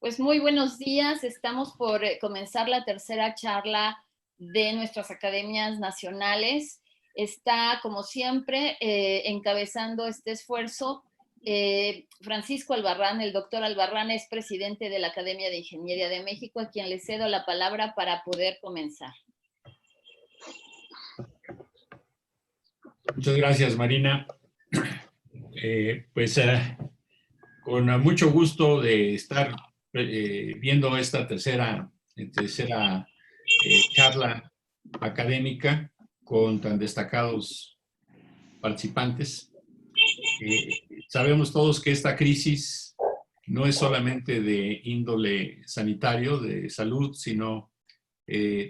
Pues muy buenos días. Estamos por comenzar la tercera charla de nuestras academias nacionales. Está, como siempre, encabezando este esfuerzo Francisco Albarrán. El doctor Albarrán es presidente de la Academia de Ingeniería de México, a quien le cedo la palabra para poder comenzar. Muchas gracias, Marina. Con mucho gusto de estar viendo esta tercera charla académica con tan destacados participantes. Sabemos todos que esta crisis no es solamente de índole sanitario, de salud, sino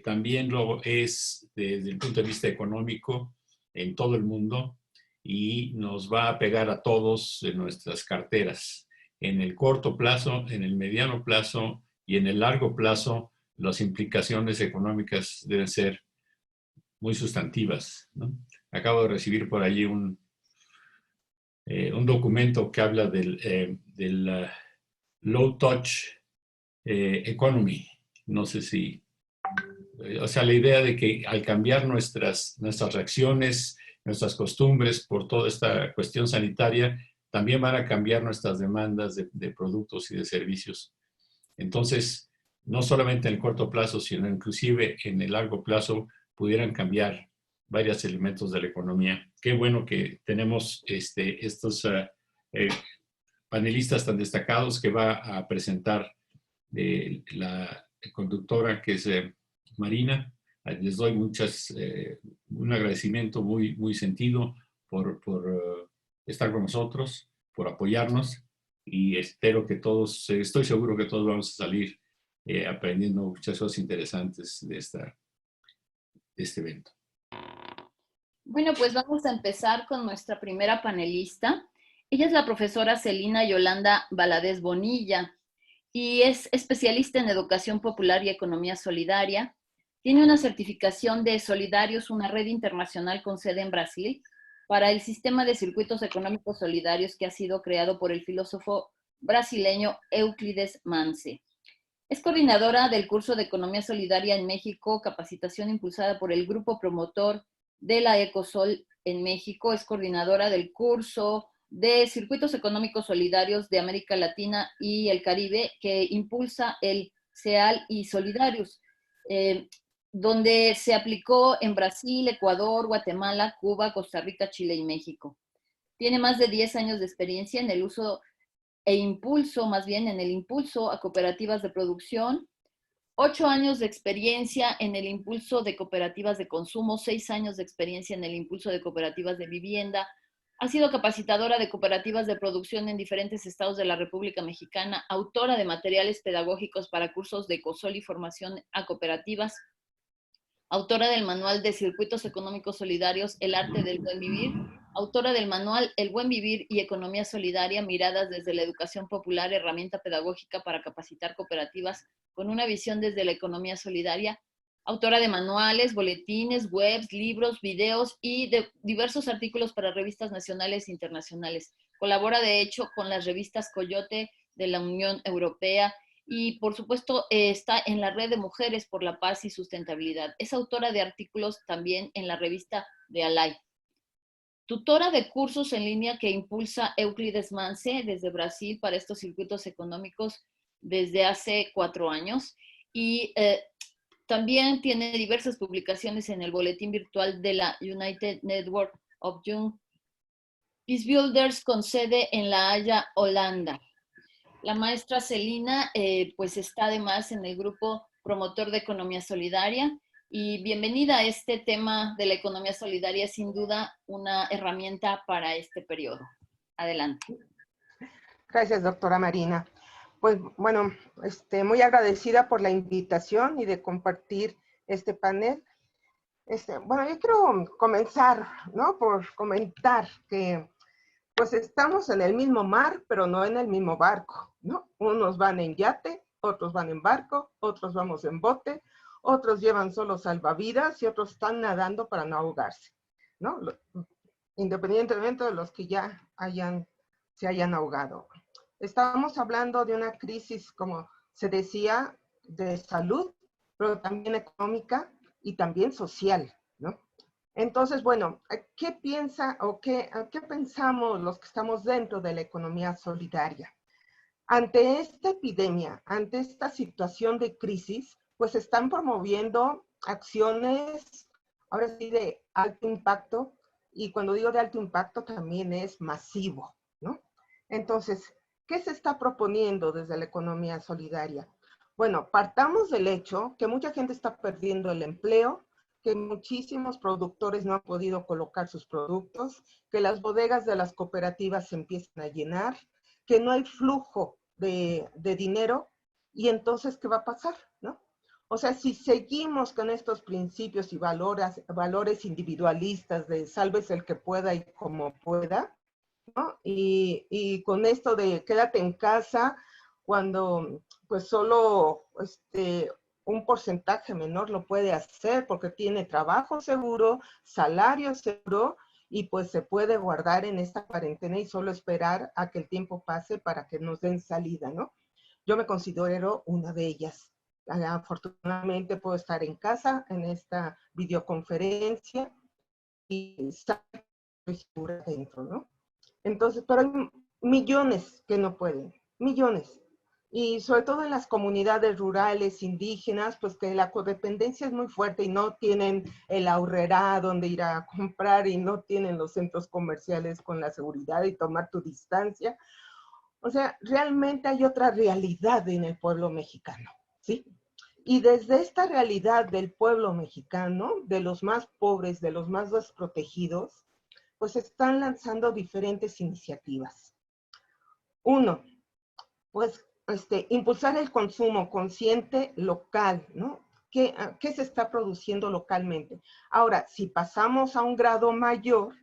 también lo es desde el punto de vista económico en todo el mundo y nos va a pegar a todos en nuestras carteras. En el corto plazo, en el mediano plazo y en el largo plazo, las implicaciones económicas deben ser muy sustantivas, ¿no? Acabo de recibir por allí un documento que habla del low touch economy. No sé si o sea, la idea de que al cambiar nuestras reacciones, nuestras costumbres por toda esta cuestión sanitaria, también van a cambiar nuestras demandas de productos y de servicios. Entonces, no solamente en el corto plazo, sino inclusive en el largo plazo, pudieran cambiar varios elementos de la economía. Qué bueno que tenemos estos panelistas tan destacados que va a presentar la conductora, que es Marina. Les doy un agradecimiento muy sentido por estar con nosotros, por apoyarnos, y espero que todos, estoy seguro que todos vamos a salir aprendiendo muchas cosas interesantes de este evento. Bueno, pues vamos a empezar con nuestra primera panelista. Ella es la profesora Celina Yolanda Valadez Bonilla y es especialista en educación popular y economía solidaria. Tiene una certificación de Solidarios, una red internacional con sede en Brasil, para el sistema de circuitos económicos solidarios que ha sido creado por el filósofo brasileño Euclides Manse. Es coordinadora del curso de Economía Solidaria en México, capacitación impulsada por el grupo promotor de la Ecosol en México. Es coordinadora del curso de Circuitos Económicos Solidarios de América Latina y el Caribe, que impulsa el CEAL y Solidarios, donde se aplicó en Brasil, Ecuador, Guatemala, Cuba, Costa Rica, Chile y México. Tiene más de 10 años de experiencia en el uso en el impulso a cooperativas de producción, 8 años de experiencia en el impulso de cooperativas de consumo, 6 años de experiencia en el impulso de cooperativas de vivienda. Ha sido capacitadora de cooperativas de producción en diferentes estados de la República Mexicana, autora de materiales pedagógicos para cursos de Ecosol y formación a cooperativas, autora del manual de Circuitos Económicos Solidarios, El Arte del Buen Vivir, autora del manual El Buen Vivir y Economía Solidaria, miradas desde la educación popular, herramienta pedagógica para capacitar cooperativas con una visión desde la economía solidaria, autora de manuales, boletines, webs, libros, videos y de diversos artículos para revistas nacionales e internacionales. Colabora, de hecho, con las revistas Coyote de la Unión Europea y, por supuesto, está en la Red de Mujeres por la Paz y Sustentabilidad. Es autora de artículos también en la revista de Alay. Tutora de cursos en línea que impulsa Euclides Manse desde Brasil para estos circuitos económicos desde hace 4 años. Y también tiene diversas publicaciones en el boletín virtual de la United Network of Young Peace Builders con sede en La Haya, Holanda. La maestra Celina pues está además en el grupo promotor de economía solidaria, y bienvenida a este tema de la economía solidaria, sin duda una herramienta para este periodo. Adelante. Gracias, doctora Marina. Pues bueno, muy agradecida por la invitación y de compartir este panel. Bueno, yo quiero comenzar, ¿no?, por comentar que pues estamos en el mismo mar, pero no en el mismo barco, ¿no? Unos van en yate, otros van en barco, otros vamos en bote, otros llevan solo salvavidas y otros están nadando para no ahogarse, ¿no? Independientemente de los que ya se hayan ahogado. Estamos hablando de una crisis, como se decía de salud, pero también económica y también social, ¿no? Entonces, bueno, ¿qué piensa o qué pensamos los que estamos dentro de la economía solidaria? Ante esta epidemia, ante esta situación de crisis, pues están promoviendo acciones, ahora sí, de alto impacto, y cuando digo de alto impacto también es masivo, ¿no? Entonces, ¿qué se está proponiendo desde la economía solidaria? Bueno, partamos del hecho que mucha gente está perdiendo el empleo, que muchísimos productores no han podido colocar sus productos, que las bodegas de las cooperativas se empiezan a llenar, que no hay flujo de dinero, y entonces, ¿qué va a pasar? ¿No? O sea, si seguimos con estos principios y valores individualistas de sálvese el que pueda y como pueda, ¿no? Y con esto de quédate en casa, cuando pues solo un porcentaje menor lo puede hacer porque tiene trabajo seguro, salario seguro, y pues se puede guardar en esta cuarentena y solo esperar a que el tiempo pase para que nos den salida, ¿no? Yo me considero una de ellas. Afortunadamente puedo estar en casa en esta videoconferencia y estoy segura dentro, ¿no? Entonces, pero hay millones que no pueden, millones. Y sobre todo en las comunidades rurales, indígenas, pues que la codependencia es muy fuerte y no tienen el ahorrera donde ir a comprar y no tienen los centros comerciales con la seguridad y tomar tu distancia. O sea, realmente hay otra realidad en el pueblo mexicano, ¿sí? Y desde esta realidad del pueblo mexicano, de los más pobres, de los más desprotegidos, pues están lanzando diferentes iniciativas. Uno, pues impulsar el consumo consciente local, ¿no? ¿Qué se está produciendo localmente? Ahora, si pasamos a un grado mayor,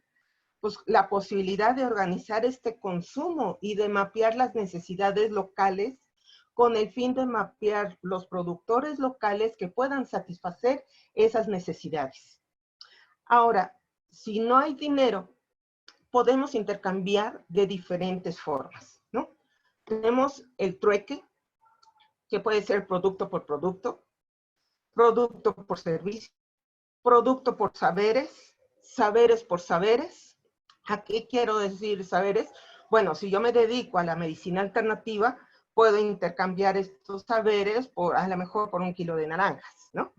pues la posibilidad de organizar este consumo y de mapear las necesidades locales con el fin de mapear los productores locales que puedan satisfacer esas necesidades. Ahora, si no hay dinero, podemos intercambiar de diferentes formas, ¿no? Tenemos el trueque, que puede ser producto por producto servicio, producto por saberes, saberes por saberes. ¿A qué quiero decir saberes? Bueno, si yo me dedico a la medicina alternativa, puedo intercambiar estos saberes por, a lo mejor por 1 kilo de naranjas, ¿no?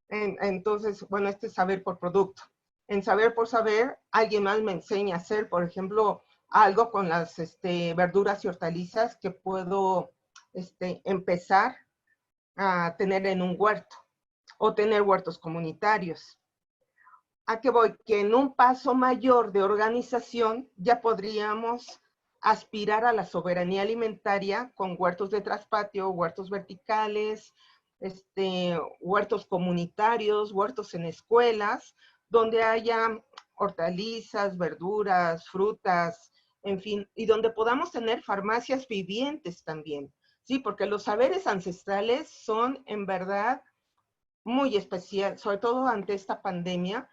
Entonces, bueno, este es saber por producto. En saber por saber, alguien más me enseña a hacer, por ejemplo, algo con las verduras y hortalizas que puedo empezar a tener en un huerto o tener huertos comunitarios. ¿A qué voy? Que en un paso mayor de organización ya podríamos aspirar a la soberanía alimentaria con huertos de traspatio, huertos verticales, huertos comunitarios, huertos en escuelas, donde haya hortalizas, verduras, frutas, en fin, y donde podamos tener farmacias vivientes también, ¿sí? Porque los saberes ancestrales son en verdad muy especial, sobre todo ante esta pandemia,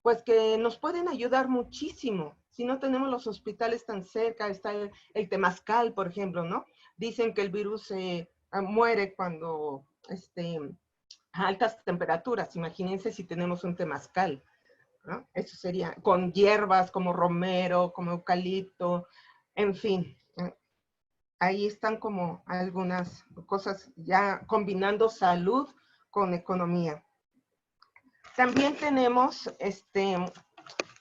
pues que nos pueden ayudar muchísimo. Si no tenemos los hospitales tan cerca, está el temazcal, por ejemplo, ¿no? Dicen que el virus muere cuando a altas temperaturas. Imagínense si tenemos un temazcal, ¿no? Eso sería con hierbas como romero, como eucalipto, en fin. Ahí están como algunas cosas ya combinando salud con economía. También tenemos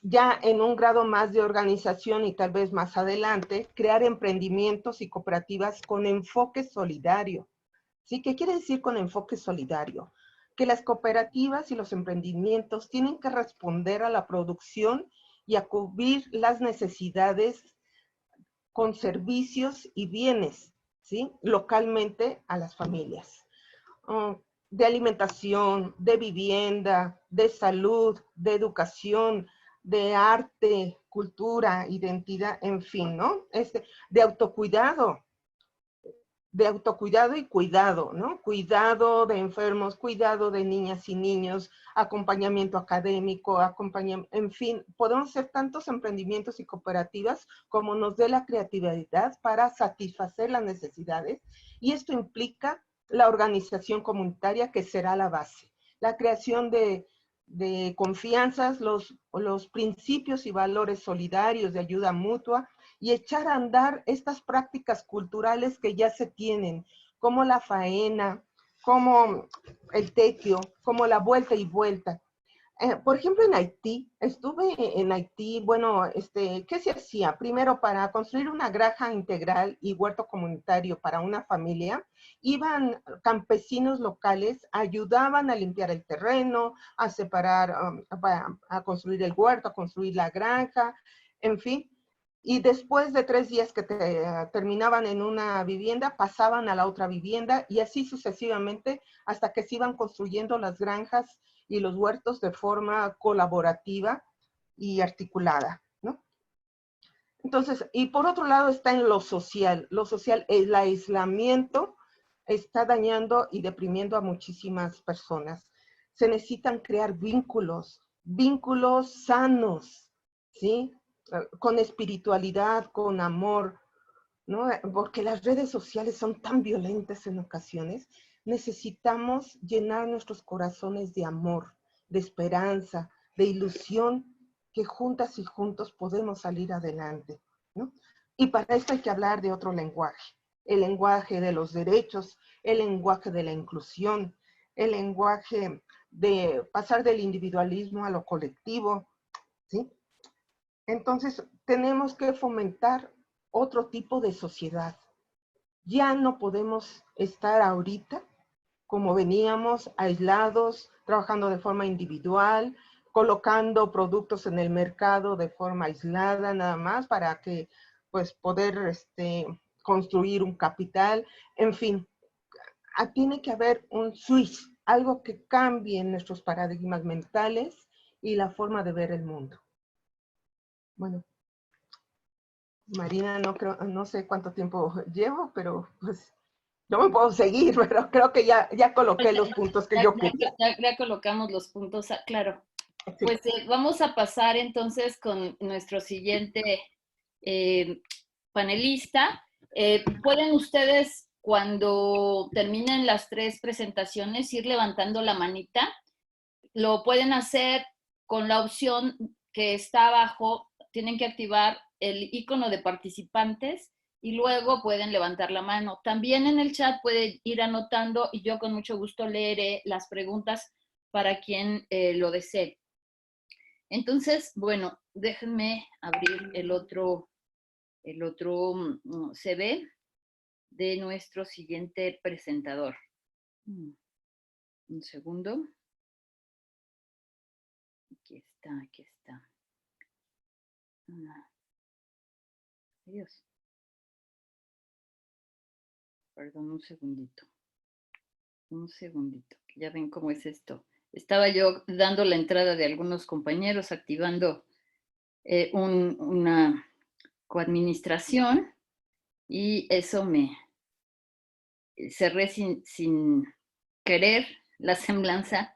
ya en un grado más de organización y tal vez más adelante, crear emprendimientos y cooperativas con enfoque solidario. ¿Sí? ¿Qué quiere decir con enfoque solidario? Que las cooperativas y los emprendimientos tienen que responder a la producción y a cubrir las necesidades con servicios y bienes, ¿sí? Localmente a las familias. De alimentación, de vivienda, de salud, de educación, de arte, cultura, identidad, en fin, ¿no? De autocuidado y cuidado, ¿no? Cuidado de enfermos, cuidado de niñas y niños, acompañamiento académico, en fin, podemos hacer tantos emprendimientos y cooperativas como nos dé la creatividad para satisfacer las necesidades, y esto implica la organización comunitaria, que será la base. La creación de confianzas, los principios y valores solidarios de ayuda mutua y echar a andar estas prácticas culturales que ya se tienen, como la faena, como el tequio, como la vuelta y vuelta. Por ejemplo, en Haití, estuve en Haití, bueno, ¿qué se hacía? Primero, para construir una granja integral y huerto comunitario para una familia, iban campesinos locales, ayudaban a limpiar el terreno, a separar, a construir el huerto, a construir la granja, en fin. Y después de 3 días que terminaban en una vivienda, pasaban a la otra vivienda y así sucesivamente hasta que se iban construyendo las granjas y los huertos de forma colaborativa y articulada, ¿no? Entonces, y por otro lado está en lo social. Lo social, el aislamiento está dañando y deprimiendo a muchísimas personas. Se necesitan crear vínculos, vínculos sanos, ¿sí? Con espiritualidad, con amor, ¿no? Porque las redes sociales son tan violentas en ocasiones. Necesitamos llenar nuestros corazones de amor, de esperanza, de ilusión, que juntas y juntos podemos salir adelante, ¿no? Y para esto hay que hablar de otro lenguaje, el lenguaje de los derechos, el lenguaje de la inclusión, el lenguaje de pasar del individualismo a lo colectivo, ¿sí? Entonces, tenemos que fomentar otro tipo de sociedad. Ya no podemos estar ahorita como veníamos, aislados, trabajando de forma individual, colocando productos en el mercado de forma aislada nada más para que pues poder construir un capital. En fin, tiene que haber un switch, algo que cambie nuestros paradigmas mentales y la forma de ver el mundo. Bueno, Marina, no sé cuánto tiempo llevo, pero pues yo me puedo seguir, pero creo que ya coloqué los puntos que yo quería. Ya colocamos los puntos, claro. Sí. Pues vamos a pasar entonces con nuestro siguiente panelista. Pueden ustedes, cuando terminen las 3 presentaciones, ir levantando la manita. Lo pueden hacer con la opción que está abajo. Tienen que activar el icono de participantes y luego pueden levantar la mano. También en el chat pueden ir anotando y yo con mucho gusto leeré las preguntas para quien lo desee. Entonces, bueno, déjenme abrir el otro CV de nuestro siguiente presentador. Un segundo. Aquí está. Dios. Perdón, un segundito, que ya ven cómo es esto. Estaba yo dando la entrada de algunos compañeros, activando una coadministración y eso me cerré sin querer la semblanza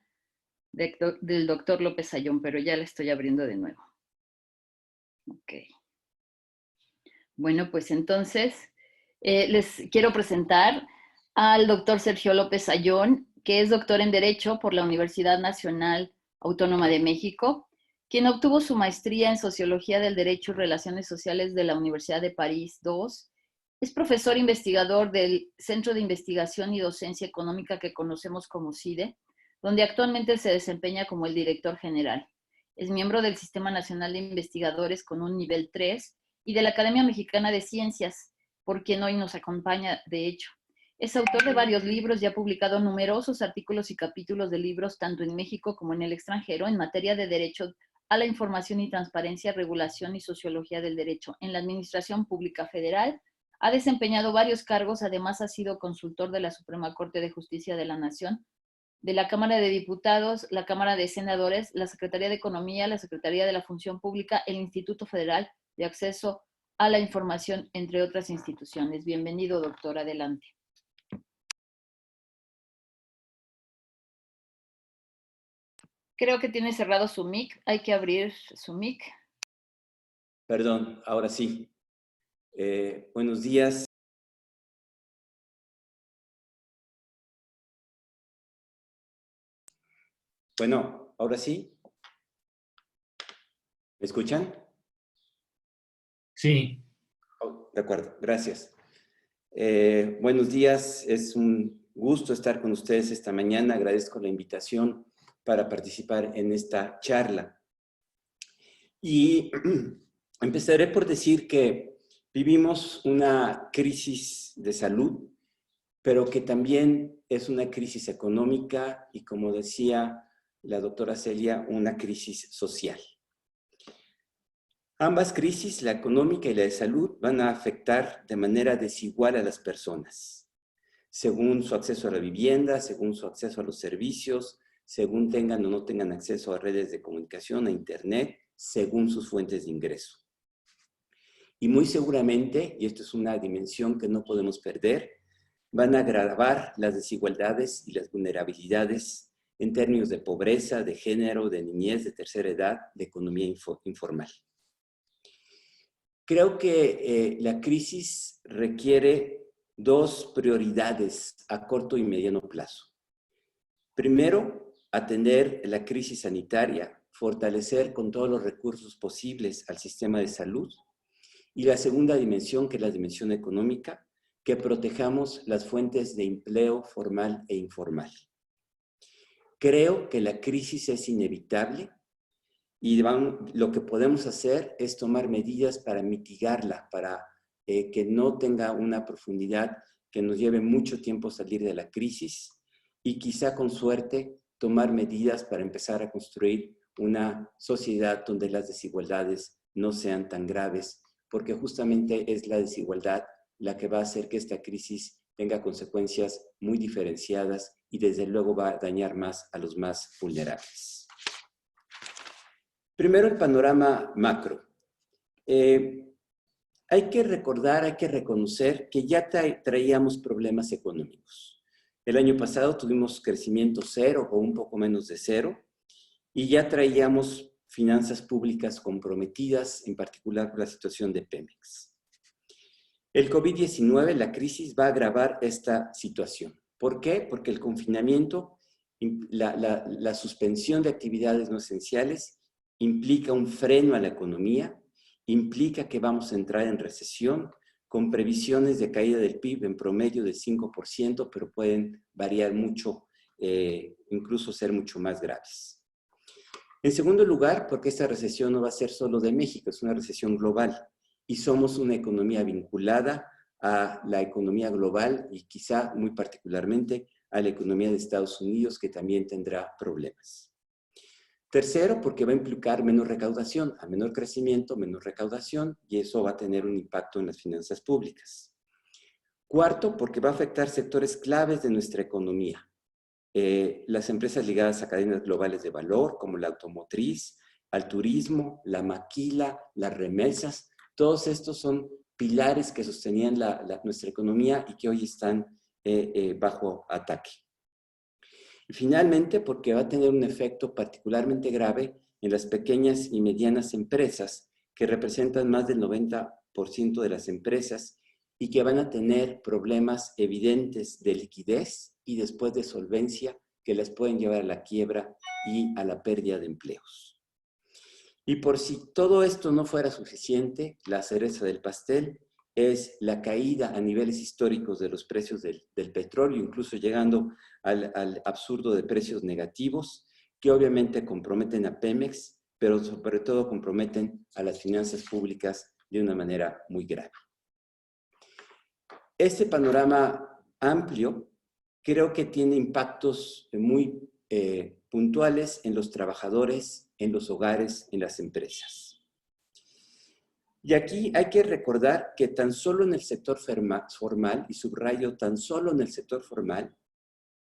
del doctor López Ayón, pero ya la estoy abriendo de nuevo. Ok. Bueno, pues entonces les quiero presentar al doctor Sergio López Ayón, que es doctor en Derecho por la Universidad Nacional Autónoma de México, quien obtuvo su maestría en Sociología del Derecho y Relaciones Sociales de la Universidad de París II. Es profesor investigador del Centro de Investigación y Docencia Económica que conocemos como CIDE, donde actualmente se desempeña como el director general. Es miembro del Sistema Nacional de Investigadores con un nivel 3 y de la Academia Mexicana de Ciencias, por quien hoy nos acompaña, de hecho. Es autor de varios libros y ha publicado numerosos artículos y capítulos de libros tanto en México como en el extranjero en materia de derecho a la información y transparencia, regulación y sociología del derecho. En la Administración Pública Federal ha desempeñado varios cargos, además ha sido consultor de la Suprema Corte de Justicia de la Nación, de la Cámara de Diputados, la Cámara de Senadores, la Secretaría de Economía, la Secretaría de la Función Pública, el Instituto Federal de Acceso a la Información, entre otras instituciones. Bienvenido, doctor, adelante. Creo que tiene cerrado su mic, hay que abrir su mic. Perdón, ahora sí. Buenos días. Bueno, ahora sí. ¿Me escuchan? Sí. Oh, de acuerdo, gracias. Buenos días, es un gusto estar con ustedes esta mañana. Agradezco la invitación para participar en esta charla. Y empezaré por decir que vivimos una crisis de salud, pero que también es una crisis económica y, como decía la doctora Celia, una crisis social. Ambas crisis, la económica y la de salud, van a afectar de manera desigual a las personas, según su acceso a la vivienda, según su acceso a los servicios, según tengan o no tengan acceso a redes de comunicación, a Internet, según sus fuentes de ingreso. Y muy seguramente, y esto es una dimensión que no podemos perder, van a agravar las desigualdades y las vulnerabilidades en términos de pobreza, de género, de niñez, de tercera edad, de economía informal. Creo que la crisis requiere dos prioridades a corto y mediano plazo. Primero, atender la crisis sanitaria, fortalecer con todos los recursos posibles al sistema de salud. Y la segunda dimensión, que es la dimensión económica, que protejamos las fuentes de empleo formal e informal. Creo que la crisis es inevitable y lo que podemos hacer es tomar medidas para mitigarla, para que no tenga una profundidad que nos lleve mucho tiempo salir de la crisis y quizá con suerte tomar medidas para empezar a construir una sociedad donde las desigualdades no sean tan graves, porque justamente es la desigualdad la que va a hacer que esta crisis tenga consecuencias muy diferenciadas y desde luego va a dañar más a los más vulnerables. Primero, el panorama macro. Hay que recordar, hay que reconocer que ya traíamos problemas económicos. El año pasado tuvimos crecimiento cero o un poco menos de cero y ya traíamos finanzas públicas comprometidas, en particular por la situación de Pemex. El COVID-19, la crisis, va a agravar esta situación. ¿Por qué? Porque el confinamiento, la suspensión de actividades no esenciales, implica un freno a la economía, implica que vamos a entrar en recesión, con previsiones de caída del PIB en promedio de 5%, pero pueden variar mucho, incluso ser mucho más graves. En segundo lugar, porque esta recesión no va a ser solo de México, es una recesión global y somos una economía vinculada a la economía global y quizá muy particularmente a la economía de Estados Unidos, que también tendrá problemas. Tercero, porque va a implicar menos recaudación, a menor crecimiento, menos recaudación, y eso va a tener un impacto en las finanzas públicas. Cuarto, porque va a afectar sectores claves de nuestra economía. Las empresas ligadas a cadenas globales de valor, como la automotriz, al turismo, la maquila, las remesas, todos estos son pilares que sostenían nuestra economía y que hoy están bajo ataque. Y finalmente, porque va a tener un efecto particularmente grave en las pequeñas y medianas empresas, que representan más del 90% de las empresas y que van a tener problemas evidentes de liquidez y después de solvencia que les pueden llevar a la quiebra y a la pérdida de empleos. Y por si todo esto no fuera suficiente, la cereza del pastel es la caída a niveles históricos de los precios del petróleo, incluso llegando al absurdo de precios negativos, que obviamente comprometen a Pemex, pero sobre todo comprometen a las finanzas públicas de una manera muy grave. Este panorama amplio creo que tiene impactos muy puntuales en los trabajadores, en los hogares, en las empresas. Y aquí hay que recordar que tan solo en el sector formal, y subrayo tan solo en el sector formal,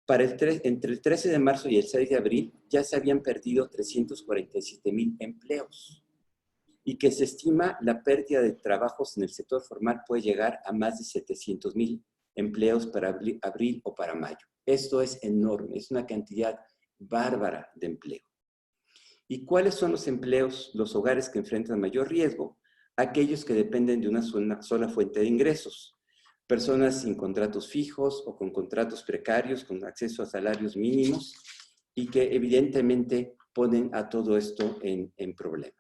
entre el 13 de marzo y el 6 de abril ya se habían perdido 347,000 empleos y que se estima la pérdida de trabajos en el sector formal puede llegar a más de 700,000 empleos para abril o para mayo. Esto es enorme, es una cantidad bárbara de empleo. ¿Y cuáles son los empleos, los hogares que enfrentan mayor riesgo? Aquellos que dependen de una sola fuente de ingresos. Personas sin contratos fijos o con contratos precarios, con acceso a salarios mínimos y que evidentemente ponen a todo esto en problema.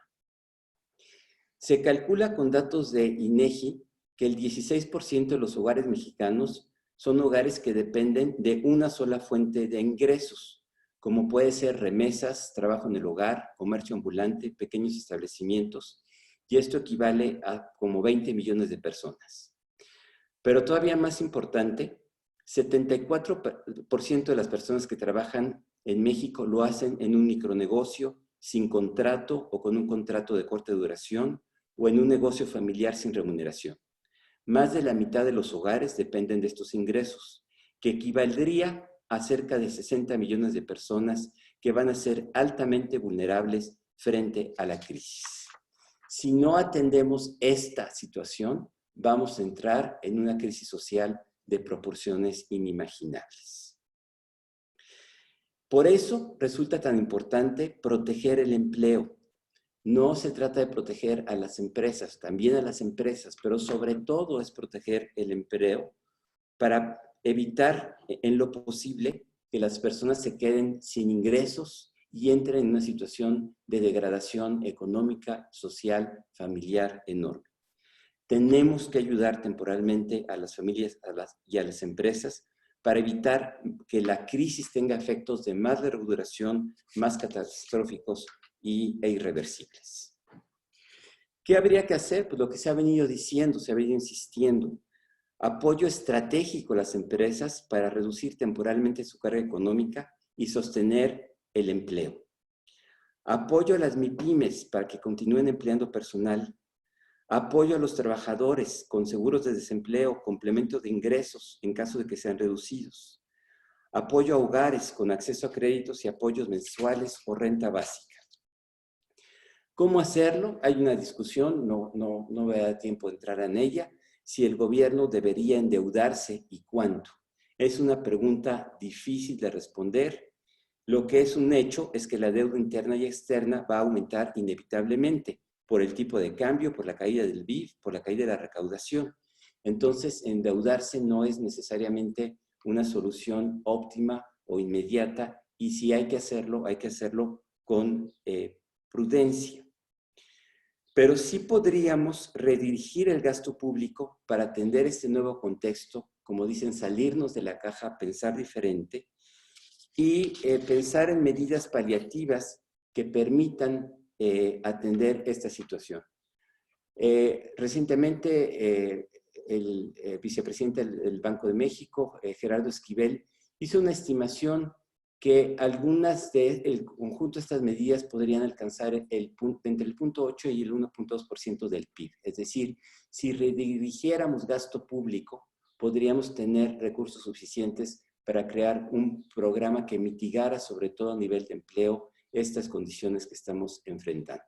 Se calcula con datos de INEGI que el 16% de los hogares mexicanos son hogares que dependen de una sola fuente de ingresos, como puede ser remesas, trabajo en el hogar, comercio ambulante, pequeños establecimientos, y esto equivale a como 20 millones de personas. Pero todavía más importante, 74% de las personas que trabajan en México lo hacen en un micronegocio, sin contrato o con un contrato de corta duración, o en un negocio familiar sin remuneración. Más de la mitad de los hogares dependen de estos ingresos, que equivaldría a cerca de 60 millones de personas que van a ser altamente vulnerables frente a la crisis. Si no atendemos esta situación, vamos a entrar en una crisis social de proporciones inimaginables. Por eso resulta tan importante proteger el empleo. No se trata de proteger a las empresas, también a las empresas, pero sobre todo es proteger el empleo para evitar en lo posible que las personas se queden sin ingresos y entren en una situación de degradación económica, social, familiar enorme. Tenemos que ayudar temporalmente a las familias y a las empresas para evitar que la crisis tenga efectos de más larga duración, más catastróficos e irreversibles. ¿Qué habría que hacer? Pues lo que se ha venido diciendo, se ha venido insistiendo. Apoyo estratégico a las empresas para reducir temporalmente su carga económica y sostener el empleo. Apoyo a las MIPYMES para que continúen empleando personal. Apoyo a los trabajadores con seguros de desempleo, complemento de ingresos en caso de que sean reducidos. Apoyo a hogares con acceso a créditos y apoyos mensuales o renta básica. ¿Cómo hacerlo? Hay una discusión, no me da tiempo de entrar en ella, si el gobierno debería endeudarse y cuánto. Es una pregunta difícil de responder. Lo que es un hecho es que la deuda interna y externa va a aumentar inevitablemente por el tipo de cambio, por la caída del PIB, por la caída de la recaudación. Entonces, endeudarse no es necesariamente una solución óptima o inmediata, y si hay que hacerlo con prudencia. Pero sí podríamos redirigir el gasto público para atender este nuevo contexto, como dicen, salirnos de la caja, pensar diferente y pensar en medidas paliativas que permitan atender esta situación. Recientemente, el vicepresidente del Banco de México, Gerardo Esquivel, hizo una estimación que algunas del conjunto de estas medidas podrían alcanzar entre el 0.8 y el 1.2% del PIB. Es decir, si redirigiéramos gasto público, podríamos tener recursos suficientes para crear un programa que mitigara, sobre todo a nivel de empleo, estas condiciones que estamos enfrentando.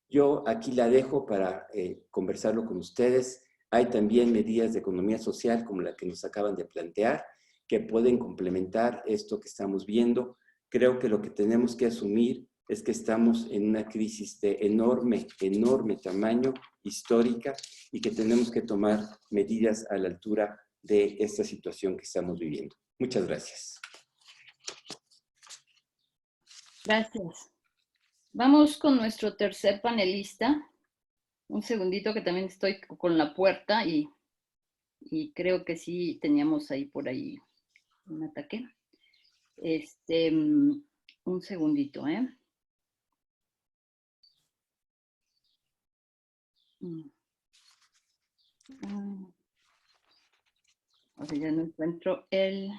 Yo aquí la dejo para conversarlo con ustedes. Hay también medidas de economía social como la que nos acaban de plantear, que pueden complementar esto que estamos viendo. Creo que lo que tenemos que asumir es que estamos en una crisis de enorme tamaño, histórica, y que tenemos que tomar medidas a la altura de esta situación que estamos viviendo. Muchas gracias. Gracias. Vamos con nuestro tercer panelista. Un segundito que también estoy con la puerta y creo que sí teníamos ahí por ahí un ataque. Un segundito, ¿eh? O sea, ya no encuentro el...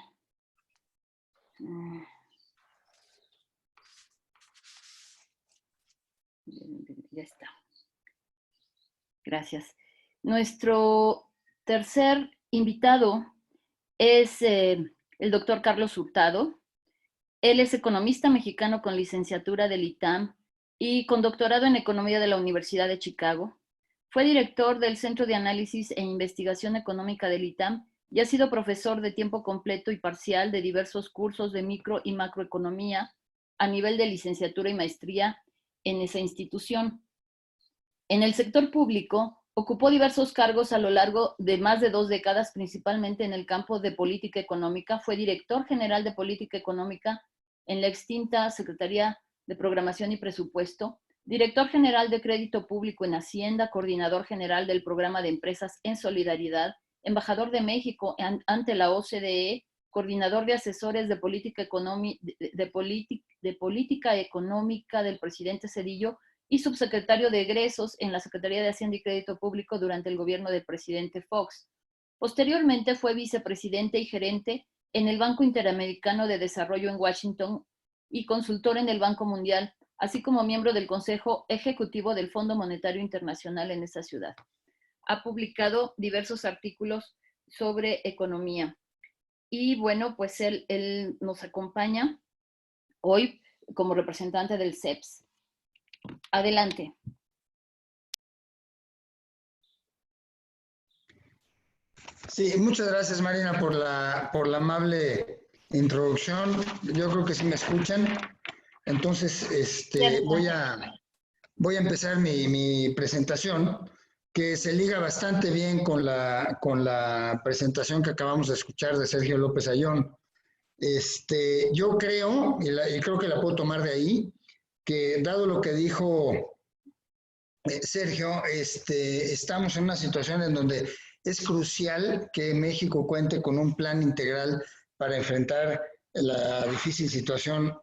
Ya está. Gracias. Nuestro tercer invitado es el doctor Carlos Hurtado. Él es economista mexicano con licenciatura del ITAM y con doctorado en Economía de la Universidad de Chicago. Fue director del Centro de Análisis e Investigación Económica del ITAM y ha sido profesor de tiempo completo y parcial de diversos cursos de micro y macroeconomía a nivel de licenciatura y maestría en esa institución. En el sector público, ocupó diversos cargos a lo largo de más de 2 décadas, principalmente en el campo de política económica. Fue director general de política económica en la extinta Secretaría de Programación y Presupuesto, director general de Crédito Público en Hacienda, coordinador general del Programa de Empresas en Solidaridad, embajador de México ante la OCDE, coordinador de asesores de política económica del presidente Zedillo y subsecretario de egresos en la Secretaría de Hacienda y Crédito Público durante el gobierno del presidente Fox. Posteriormente fue vicepresidente y gerente en el Banco Interamericano de Desarrollo en Washington y consultor en el Banco Mundial, así como miembro del Consejo Ejecutivo del Fondo Monetario Internacional en esa ciudad. Ha publicado diversos artículos sobre economía. Y bueno, pues él nos acompaña hoy como representante del CEPS. Adelante. Sí, muchas gracias, Marina, por la amable introducción. Yo creo que sí me escuchan. Entonces, voy a empezar mi presentación, que se liga bastante bien con la presentación que acabamos de escuchar de Sergio López Ayllón. Yo creo, y creo que la puedo tomar de ahí, que dado lo que dijo Sergio, estamos en una situación en donde es crucial que México cuente con un plan integral para enfrentar la difícil situación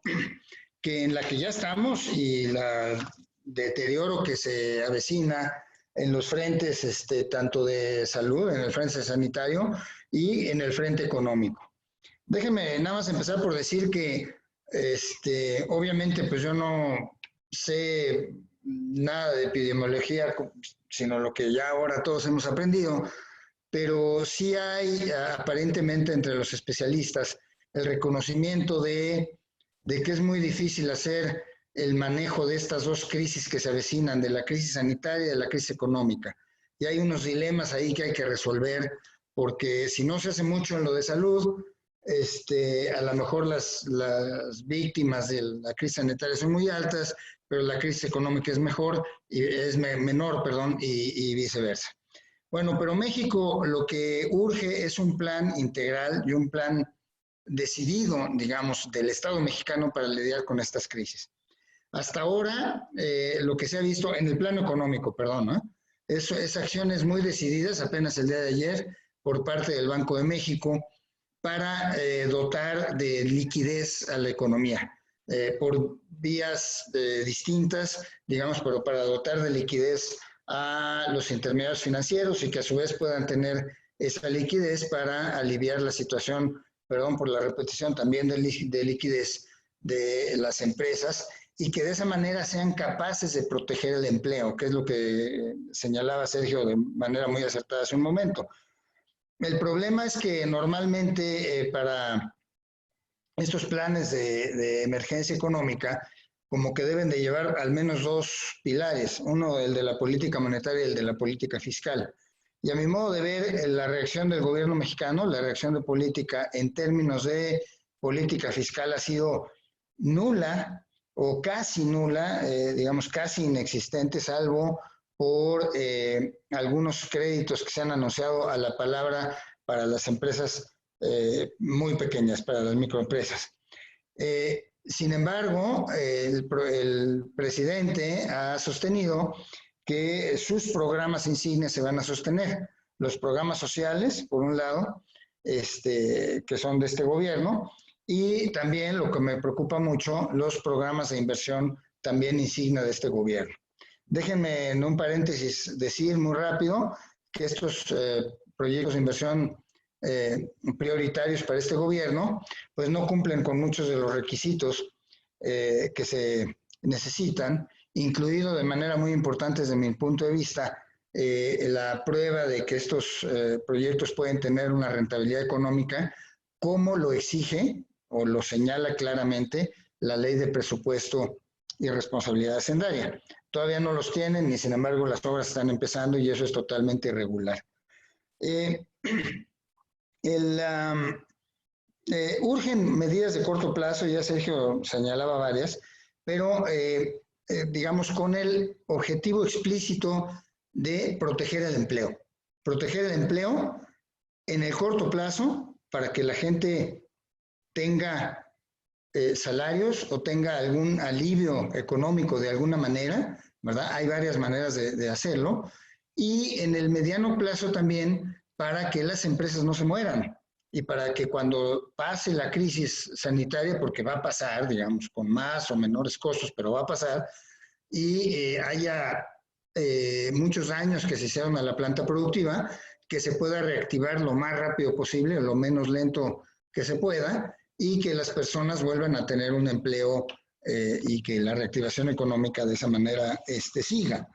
en la que ya estamos y la deterioro que se avecina en los frentes, tanto de salud, en el frente sanitario y en el frente económico. Déjenme nada más empezar por decir que, obviamente, pues yo no sé nada de epidemiología, sino lo que ya ahora todos hemos aprendido, pero sí hay aparentemente entre los especialistas el reconocimiento de que es muy difícil hacer el manejo de estas dos crisis que se avecinan, de la crisis sanitaria y de la crisis económica. Y hay unos dilemas ahí que hay que resolver, porque si no se hace mucho en lo de salud, a lo mejor las víctimas de la crisis sanitaria son muy altas, pero la crisis económica es menor, y viceversa. Bueno, pero México lo que urge es un plan integral y un plan decidido, digamos, del Estado mexicano para lidiar con estas crisis. Hasta ahora, lo que se ha visto en el plano económico, es acciones muy decididas, apenas el día de ayer, por parte del Banco de México, para dotar de liquidez a la economía, por vías distintas, digamos, pero para dotar de liquidez a los intermediarios financieros y que a su vez puedan tener esa liquidez para aliviar la situación, perdón por la repetición, también de liquidez de las empresas, y que de esa manera sean capaces de proteger el empleo, que es lo que señalaba Sergio de manera muy acertada hace un momento. El problema es que normalmente para estos planes de emergencia económica, como que deben de llevar al menos dos pilares, uno el de la política monetaria y el de la política fiscal. Y a mi modo de ver, la reacción del gobierno mexicano, la reacción de política en términos de política fiscal ha sido nula o casi nula, digamos casi inexistente, salvo por algunos créditos que se han anunciado a la palabra para las empresas muy pequeñas, para las microempresas. Sin embargo, el presidente ha sostenido que sus programas insignes se van a sostener. Los programas sociales, por un lado, que son de este gobierno, y también, lo que me preocupa mucho, los programas de inversión también insignia de este gobierno. Déjenme en un paréntesis decir muy rápido que estos proyectos de inversión prioritarios para este gobierno, pues no cumplen con muchos de los requisitos que se necesitan, incluido de manera muy importante desde mi punto de vista la prueba de que estos proyectos pueden tener una rentabilidad económica, como lo exige o lo señala claramente la Ley de Presupuesto y Responsabilidad Hacendaria. Todavía no los tienen, ni sin embargo las obras están empezando y eso es totalmente irregular. Urgen medidas de corto plazo, ya Sergio señalaba varias, pero digamos con el objetivo explícito de proteger el empleo. Proteger el empleo en el corto plazo para que la gente tenga salarios o tenga algún alivio económico de alguna manera, ¿verdad? Hay varias maneras de hacerlo. Y en el mediano plazo también para que las empresas no se mueran y para que cuando pase la crisis sanitaria, porque va a pasar, digamos, con más o menores costos, pero va a pasar, y haya muchos daños que se hicieron a la planta productiva, que se pueda reactivar lo más rápido posible, lo menos lento que se pueda, y que las personas vuelvan a tener un empleo y que la reactivación económica de esa manera siga.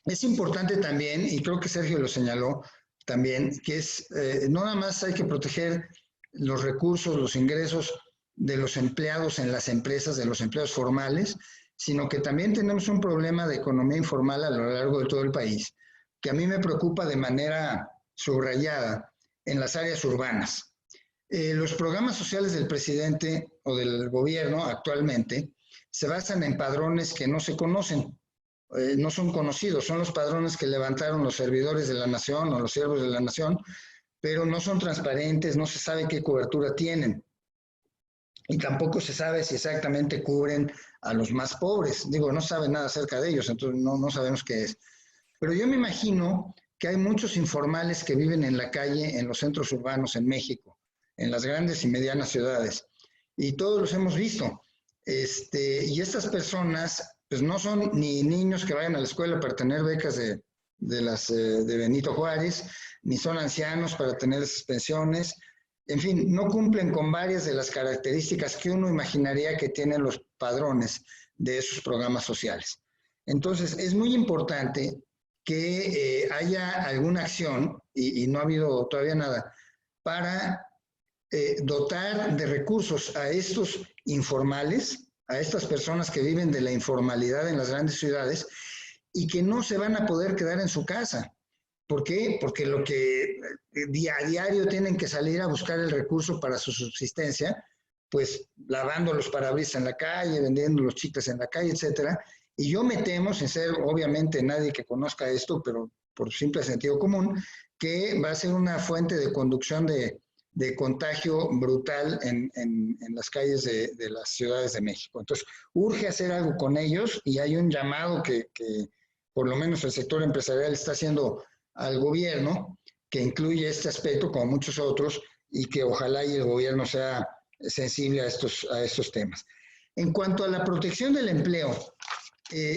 Es importante también, y creo que Sergio lo señaló también, que es no nada más hay que proteger los recursos, los ingresos de los empleados en las empresas, de los empleados formales, sino que también tenemos un problema de economía informal a lo largo de todo el país, que a mí me preocupa de manera subrayada en las áreas urbanas. Los programas sociales del presidente o del gobierno actualmente se basan en padrones que no se conocen, no son conocidos, son los padrones que levantaron los servidores de la nación o los siervos de la nación, pero no son transparentes, no se sabe qué cobertura tienen. Y tampoco se sabe si exactamente cubren a los más pobres. Digo, no sabe nada acerca de ellos, entonces no sabemos qué es. Pero yo me imagino que hay muchos informales que viven en la calle, en los centros urbanos en México, en las grandes y medianas ciudades. Y todos los hemos visto. Y estas personas, pues no son ni niños que vayan a la escuela para tener becas de Benito Juárez, ni son ancianos para tener esas pensiones. En fin, no cumplen con varias de las características que uno imaginaría que tienen los padrones de esos programas sociales. Entonces, es muy importante que haya alguna acción, y no ha habido todavía nada, para dotar de recursos a estos informales, a estas personas que viven de la informalidad en las grandes ciudades y que no se van a poder quedar en su casa. ¿Por qué? Porque lo que a diario tienen que salir a buscar el recurso para su subsistencia, pues lavando los parabrisas en la calle, vendiendo los chicles en la calle, etcétera. Y yo me temo, sin ser obviamente nadie que conozca esto, pero por simple sentido común, que va a ser una fuente de conducción de contagio brutal en las calles de las ciudades de México. Entonces, urge hacer algo con ellos y hay un llamado que por lo menos el sector empresarial está haciendo al gobierno, que incluye este aspecto como muchos otros y que ojalá y el gobierno sea sensible a estos temas. En cuanto a la protección del empleo,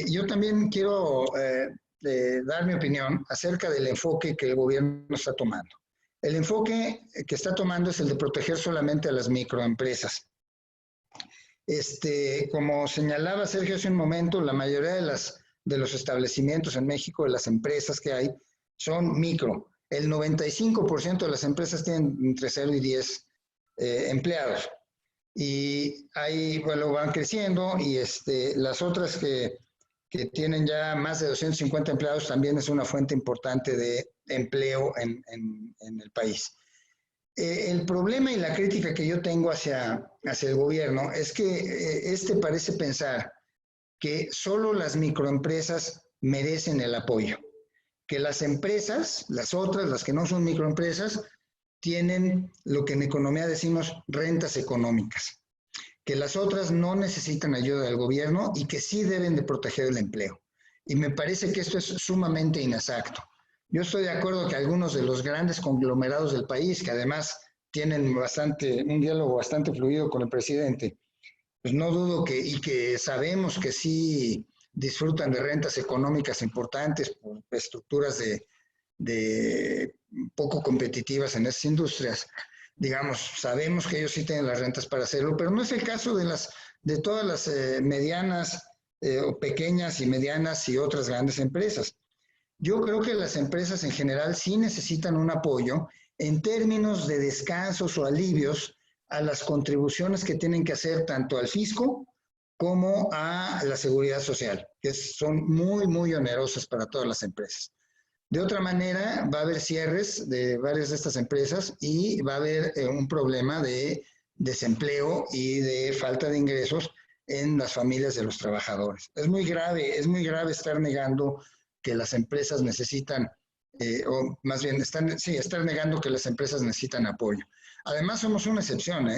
yo también quiero dar mi opinión acerca del enfoque que el gobierno está tomando. El enfoque que está tomando es el de proteger solamente a las microempresas. Como señalaba Sergio hace un momento, la mayoría de los establecimientos en México, de las empresas que hay, son micro. El 95% de las empresas tienen entre 0 y 10 empleados. Y ahí, bueno, van creciendo y las otras que tienen ya más de 250 empleados también es una fuente importante de empleo en el país. El problema y la crítica que yo tengo hacia el gobierno es que parece pensar que solo las microempresas merecen el apoyo, que las empresas, las otras, las que no son microempresas, tienen lo que en economía decimos rentas económicas, que las otras no necesitan ayuda del gobierno y que sí deben de proteger el empleo. Y me parece que esto es sumamente inexacto. Yo estoy de acuerdo que algunos de los grandes conglomerados del país, que además tienen un diálogo bastante fluido con el presidente, pues no dudo que sabemos que sí disfrutan de rentas económicas importantes por estructuras de poco competitivas en esas industrias. Digamos, sabemos que ellos sí tienen las rentas para hacerlo, pero no es el caso de todas las medianas o pequeñas y medianas y otras grandes empresas. Yo creo que las empresas en general sí necesitan un apoyo en términos de descansos o alivios a las contribuciones que tienen que hacer tanto al fisco como a la seguridad social, que son muy, muy onerosas para todas las empresas. De otra manera, va a haber cierres de varias de estas empresas y va a haber un problema de desempleo y de falta de ingresos en las familias de los trabajadores. Es muy grave estar negando que las empresas necesitan, o más bien estar negando que las empresas necesitan apoyo. Además, somos una excepción,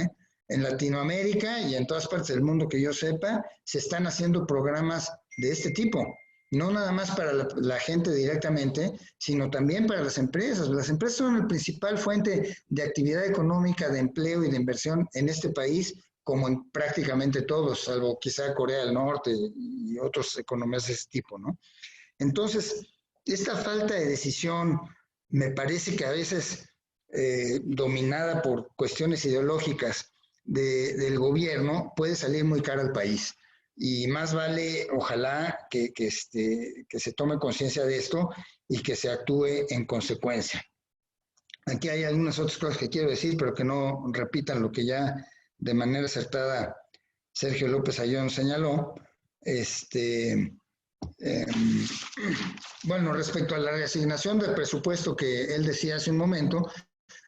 En Latinoamérica y en todas partes del mundo que yo sepa, se están haciendo programas de este tipo. No nada más para la gente directamente, sino también para las empresas. Las empresas son la principal fuente de actividad económica, de empleo y de inversión en este país, como en prácticamente todos, salvo quizá Corea del Norte y otras economías de ese tipo, ¿no? Entonces, esta falta de decisión me parece que a veces dominada por cuestiones ideológicas del gobierno puede salir muy cara al país. Y más vale, ojalá, que se tome conciencia de esto y que se actúe en consecuencia. Aquí hay algunas otras cosas que quiero decir, pero que no repitan lo que ya de manera acertada Sergio López Ayllón señaló. Bueno, respecto a la reasignación del presupuesto que él decía hace un momento,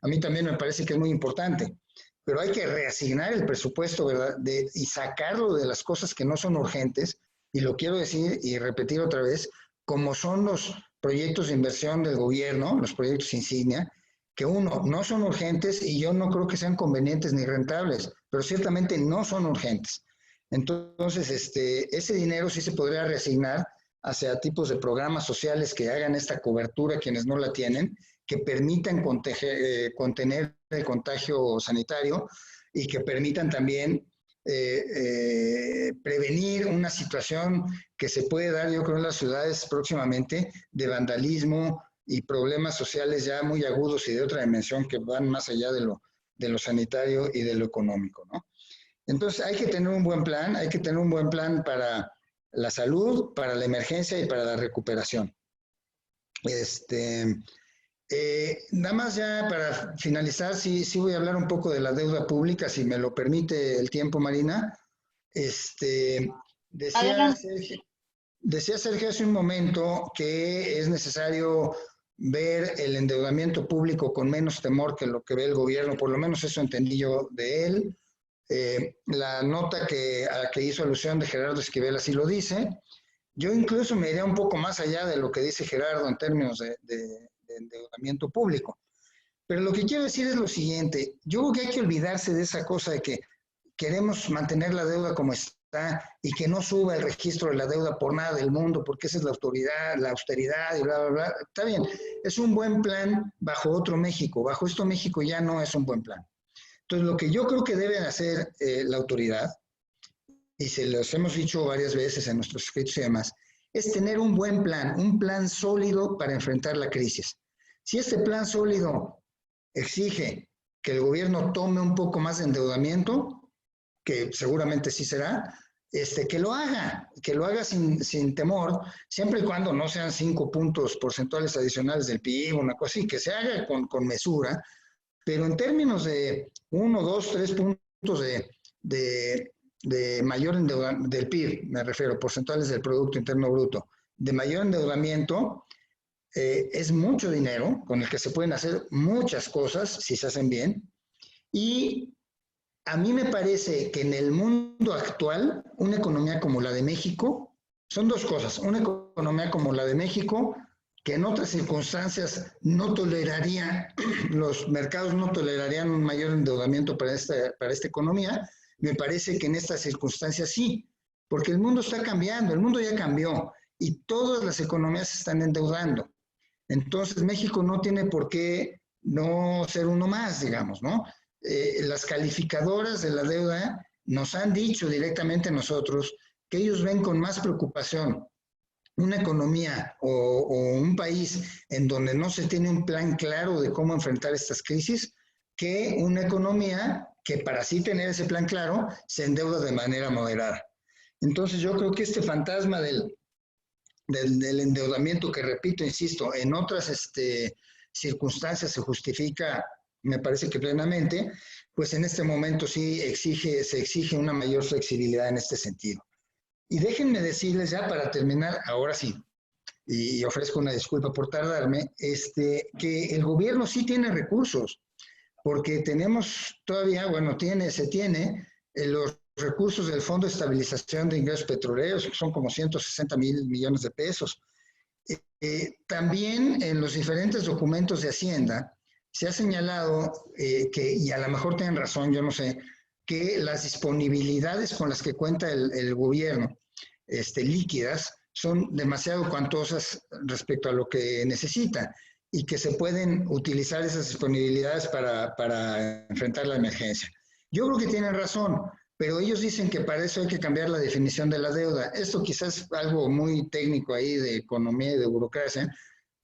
a mí también me parece que es muy importante. Pero hay que reasignar el presupuesto, ¿verdad? Y sacarlo de las cosas que no son urgentes, y lo quiero decir y repetir otra vez, como son los proyectos de inversión del gobierno, los proyectos insignia, que uno, no son urgentes y yo no creo que sean convenientes ni rentables, pero ciertamente no son urgentes. Entonces, ese dinero sí se podría reasignar hacia tipos de programas sociales que hagan esta cobertura a quienes no la tienen, que permitan contener el contagio sanitario y que permitan también prevenir una situación que se puede dar, yo creo, en las ciudades próximamente, de vandalismo y problemas sociales ya muy agudos y de otra dimensión que van más allá de lo sanitario y de lo económico, ¿no? Entonces hay que tener un buen plan, hay que tener un buen plan para la salud, para la emergencia y para la recuperación. Nada más ya para finalizar, sí voy a hablar un poco de la deuda pública, si me lo permite el tiempo, Marina. Decía Sergio hace un momento que es necesario ver el endeudamiento público con menos temor que lo que ve el gobierno, por lo menos eso entendí yo de él. La nota a que hizo alusión de Gerardo Esquivel así lo dice. Yo incluso me iría un poco más allá de lo que dice Gerardo en términos de endeudamiento público. Pero lo que quiero decir es lo siguiente, yo creo que hay que olvidarse de esa cosa de que queremos mantener la deuda como está y que no suba el registro de la deuda por nada del mundo, porque esa es la autoridad, la austeridad y bla, bla, bla. Está bien, es un buen plan bajo otro México, bajo esto México ya no es un buen plan. Entonces, lo que yo creo que debe hacer la autoridad, y se los hemos dicho varias veces en nuestros escritos y demás, es tener un buen plan, un plan sólido para enfrentar la crisis. Si este plan sólido exige que el gobierno tome un poco más de endeudamiento, que seguramente sí será, que lo haga sin temor, siempre y cuando no sean 5 puntos porcentuales adicionales del PIB, una cosa así, que se haga con mesura, pero en términos de 1, 2, 3 puntos de mayor endeudamiento, del PIB, me refiero, porcentuales del Producto Interno Bruto, de mayor endeudamiento, es mucho dinero con el que se pueden hacer muchas cosas si se hacen bien. Y a mí me parece que en el mundo actual, una economía como la de México, son dos cosas. Una economía como la de México, que en otras circunstancias no toleraría, los mercados no tolerarían un mayor endeudamiento para esta economía, me parece que en estas circunstancias sí, porque el mundo está cambiando, el mundo ya cambió y todas las economías se están endeudando. Entonces México no tiene por qué no ser uno más, digamos, ¿no? Las calificadoras de la deuda nos han dicho directamente a nosotros que ellos ven con más preocupación una economía o un país en donde no se tiene un plan claro de cómo enfrentar estas crisis, que una economía que para sí tener ese plan claro se endeuda de manera moderada. Entonces yo creo que este fantasma del endeudamiento, que repito, insisto, en otras circunstancias se justifica, me parece que plenamente, pues en este momento sí se exige una mayor flexibilidad en este sentido. Y déjenme decirles ya para terminar, ahora sí, y ofrezco una disculpa por tardarme, que el gobierno sí tiene recursos, porque tenemos todavía, bueno, se tiene los recursos del Fondo de Estabilización de Ingresos Petroleros, que son como 160 mil millones de pesos. También en los diferentes documentos de Hacienda se ha señalado y a lo mejor tienen razón, yo no sé, que las disponibilidades con las que cuenta el gobierno, líquidas, son demasiado cuantosas respecto a lo que necesita y que se pueden utilizar esas disponibilidades para enfrentar la emergencia. Yo creo que tienen razón, pero ellos dicen que para eso hay que cambiar la definición de la deuda. Esto quizás es algo muy técnico ahí de economía y de burocracia,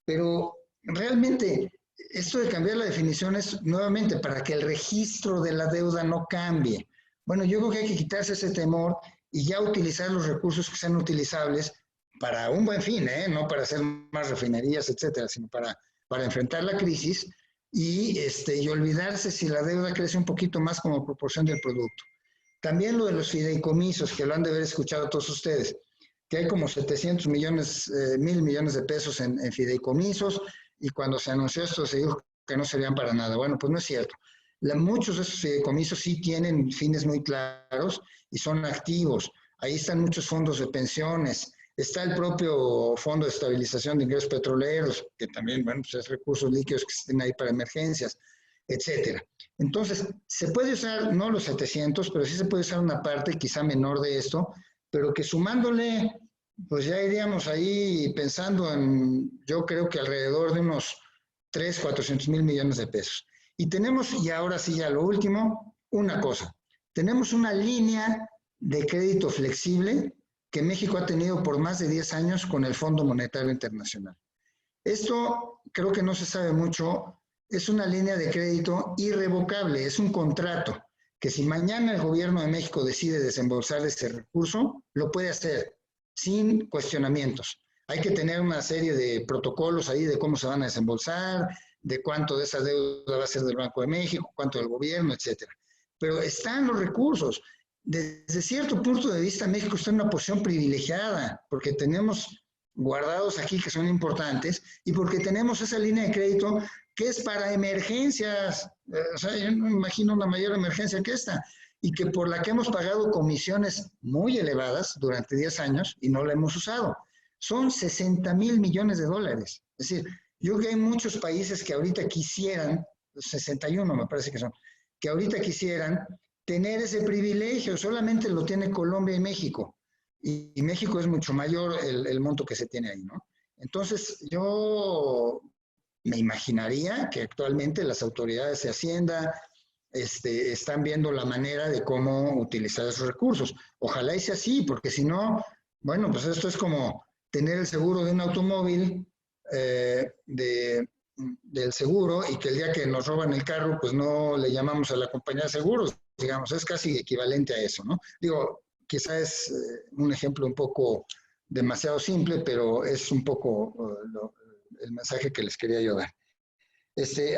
pero realmente esto de cambiar la definición es nuevamente para que el registro de la deuda no cambie. Bueno, yo creo que hay que quitarse ese temor y ya utilizar los recursos que sean utilizables para un buen fin, no para hacer más refinerías, etcétera, sino para enfrentar la crisis y olvidarse si la deuda crece un poquito más como proporción del producto. También lo de los fideicomisos, que lo han de haber escuchado todos ustedes, que hay como 700 millones, 1,000 millones de pesos en fideicomisos, y cuando se anunció esto se dijo que no servían para nada. Bueno, pues no es cierto. Muchos de esos fideicomisos sí tienen fines muy claros y son activos. Ahí están muchos fondos de pensiones. Está el propio Fondo de Estabilización de Ingresos Petroleros, que también, bueno, pues es recursos líquidos que estén ahí para emergencias, etcétera. Entonces, se puede usar, no los 700, pero sí se puede usar una parte quizá menor de esto, pero que sumándole, pues ya iríamos ahí pensando en, yo creo que alrededor de unos 400 mil millones de pesos. Y tenemos, y ahora sí ya lo último, una cosa. Tenemos una línea de crédito flexible que México ha tenido por más de 10 años con el Fondo Monetario Internacional. Esto creo que no se sabe mucho, es una línea de crédito irrevocable, es un contrato que si mañana el gobierno de México decide desembolsar ese recurso, lo puede hacer sin cuestionamientos. Hay que tener una serie de protocolos ahí de cómo se van a desembolsar, de cuánto de esa deuda va a ser del Banco de México, cuánto del gobierno, etcétera. Pero están los recursos. Desde cierto punto de vista, México está en una posición privilegiada, porque tenemos guardados aquí que son importantes y porque tenemos esa línea de crédito que es para emergencias. O sea, yo no me imagino una mayor emergencia que esta, y que por la que hemos pagado comisiones muy elevadas durante 10 años y no la hemos usado. Son 60 mil millones de dólares. Es decir, yo creo que hay muchos países que ahorita quisieran, 61 me parece que son, que ahorita quisieran tener ese privilegio. Solamente lo tiene Colombia y México. Y México es mucho mayor el monto que se tiene ahí, ¿no? Entonces, yo me imaginaría que actualmente las autoridades de Hacienda están viendo la manera de cómo utilizar esos recursos. Ojalá y sea así, porque si no, bueno, pues esto es como tener el seguro de un automóvil, del seguro, y que el día que nos roban el carro, pues no le llamamos a la compañía de seguros, digamos, es casi equivalente a eso, ¿no? Digo, quizá es un ejemplo un poco demasiado simple, pero es un poco el mensaje que les quería yo dar.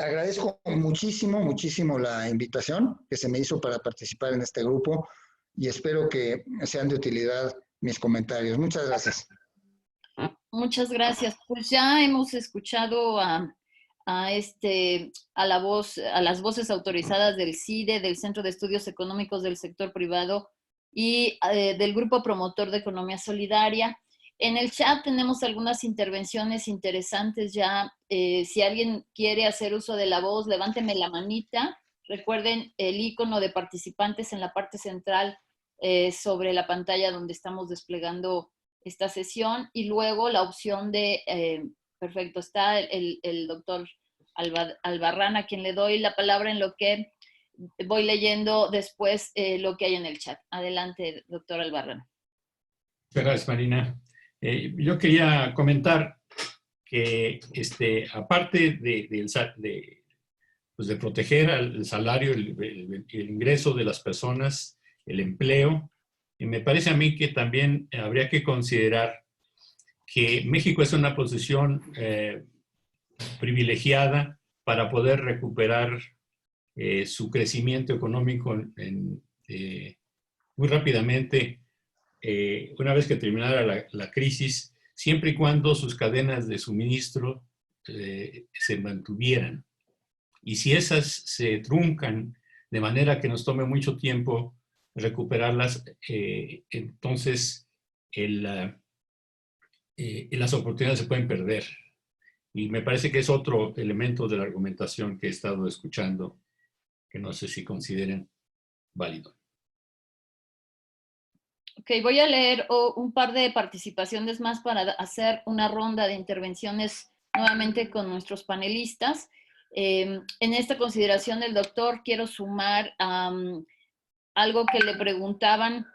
Agradezco muchísimo, muchísimo la invitación que se me hizo para participar en este grupo y espero que sean de utilidad mis comentarios. Muchas gracias. Muchas gracias. Pues ya hemos escuchado a las voces autorizadas del CIDE, del Centro de Estudios Económicos del Sector Privado y del Grupo Promotor de Economía Solidaria. En el chat tenemos algunas intervenciones interesantes ya. Si alguien quiere hacer uso de la voz, levánteme la manita. Recuerden el icono de participantes en la parte central sobre la pantalla donde estamos desplegando esta sesión, y luego la opción de, perfecto, está el doctor Albarrán, a quien le doy la palabra en lo que voy leyendo después lo que hay en el chat. Adelante, doctor Albarrán. Gracias, Marina. Yo quería comentar que aparte de proteger el salario, el ingreso de las personas, el empleo, me parece a mí que también habría que considerar que México es una posición privilegiada para poder recuperar su crecimiento económico muy rápidamente una vez que terminara la crisis, siempre y cuando sus cadenas de suministro se mantuvieran. Y si esas se truncan de manera que nos tome mucho tiempo recuperarlas, entonces las oportunidades se pueden perder. Y me parece que es otro elemento de la argumentación que he estado escuchando, que no sé si consideren válido. Ok, voy a leer un par de participaciones más para hacer una ronda de intervenciones nuevamente con nuestros panelistas. En esta consideración del doctor quiero sumar algo que le preguntaban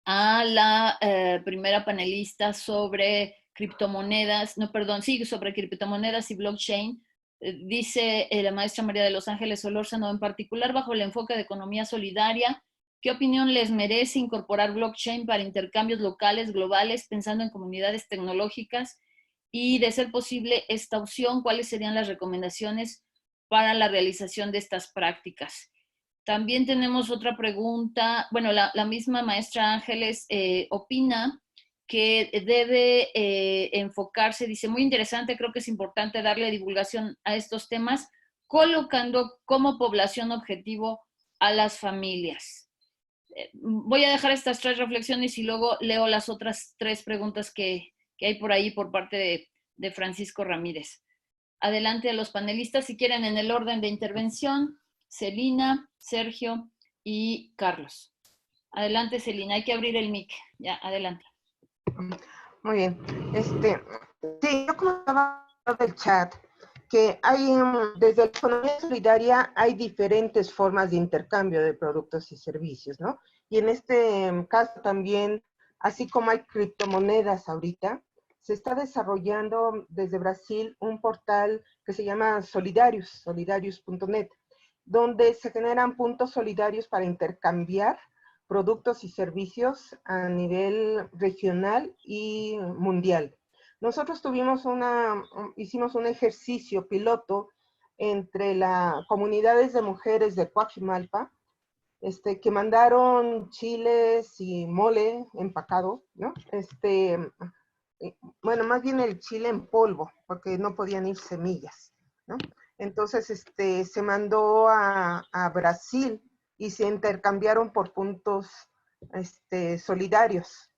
a la primera panelista sobre criptomonedas, no, perdón, sí, sobre criptomonedas y blockchain. Dice la maestra María de los Ángeles Solórzano, en particular bajo el enfoque de economía solidaria, ¿qué opinión les merece incorporar blockchain para intercambios locales, globales, pensando en comunidades tecnológicas? Y de ser posible esta opción, ¿cuáles serían las recomendaciones para la realización de estas prácticas? También tenemos otra pregunta. Bueno, la misma maestra Ángeles opina que debe enfocarse, dice, muy interesante, creo que es importante darle divulgación a estos temas, colocando como población objetivo a las familias. Voy a dejar estas 3 reflexiones y luego leo las otras 3 preguntas que hay por ahí por parte de Francisco Ramírez. Adelante a los panelistas, si quieren, en el orden de intervención. Celina, Sergio y Carlos. Adelante, Celina, hay que abrir el mic. Ya, adelante. Muy bien. Sí, yo comentaba del chat que hay, desde la economía solidaria hay diferentes formas de intercambio de productos y servicios, ¿no? Y en este caso también, así como hay criptomonedas ahorita, se está desarrollando desde Brasil un portal que se llama Solidarius, solidarius.net, donde se generan puntos solidarios para intercambiar productos y servicios a nivel regional y mundial. Nosotros hicimos un ejercicio piloto entre las comunidades de mujeres de Coajimalpa, que mandaron chiles y mole empacado, ¿no? Bueno, más bien el chile en polvo, porque no podían ir semillas, ¿no? Entonces, se mandó a Brasil y se intercambiaron por puntos solidarios.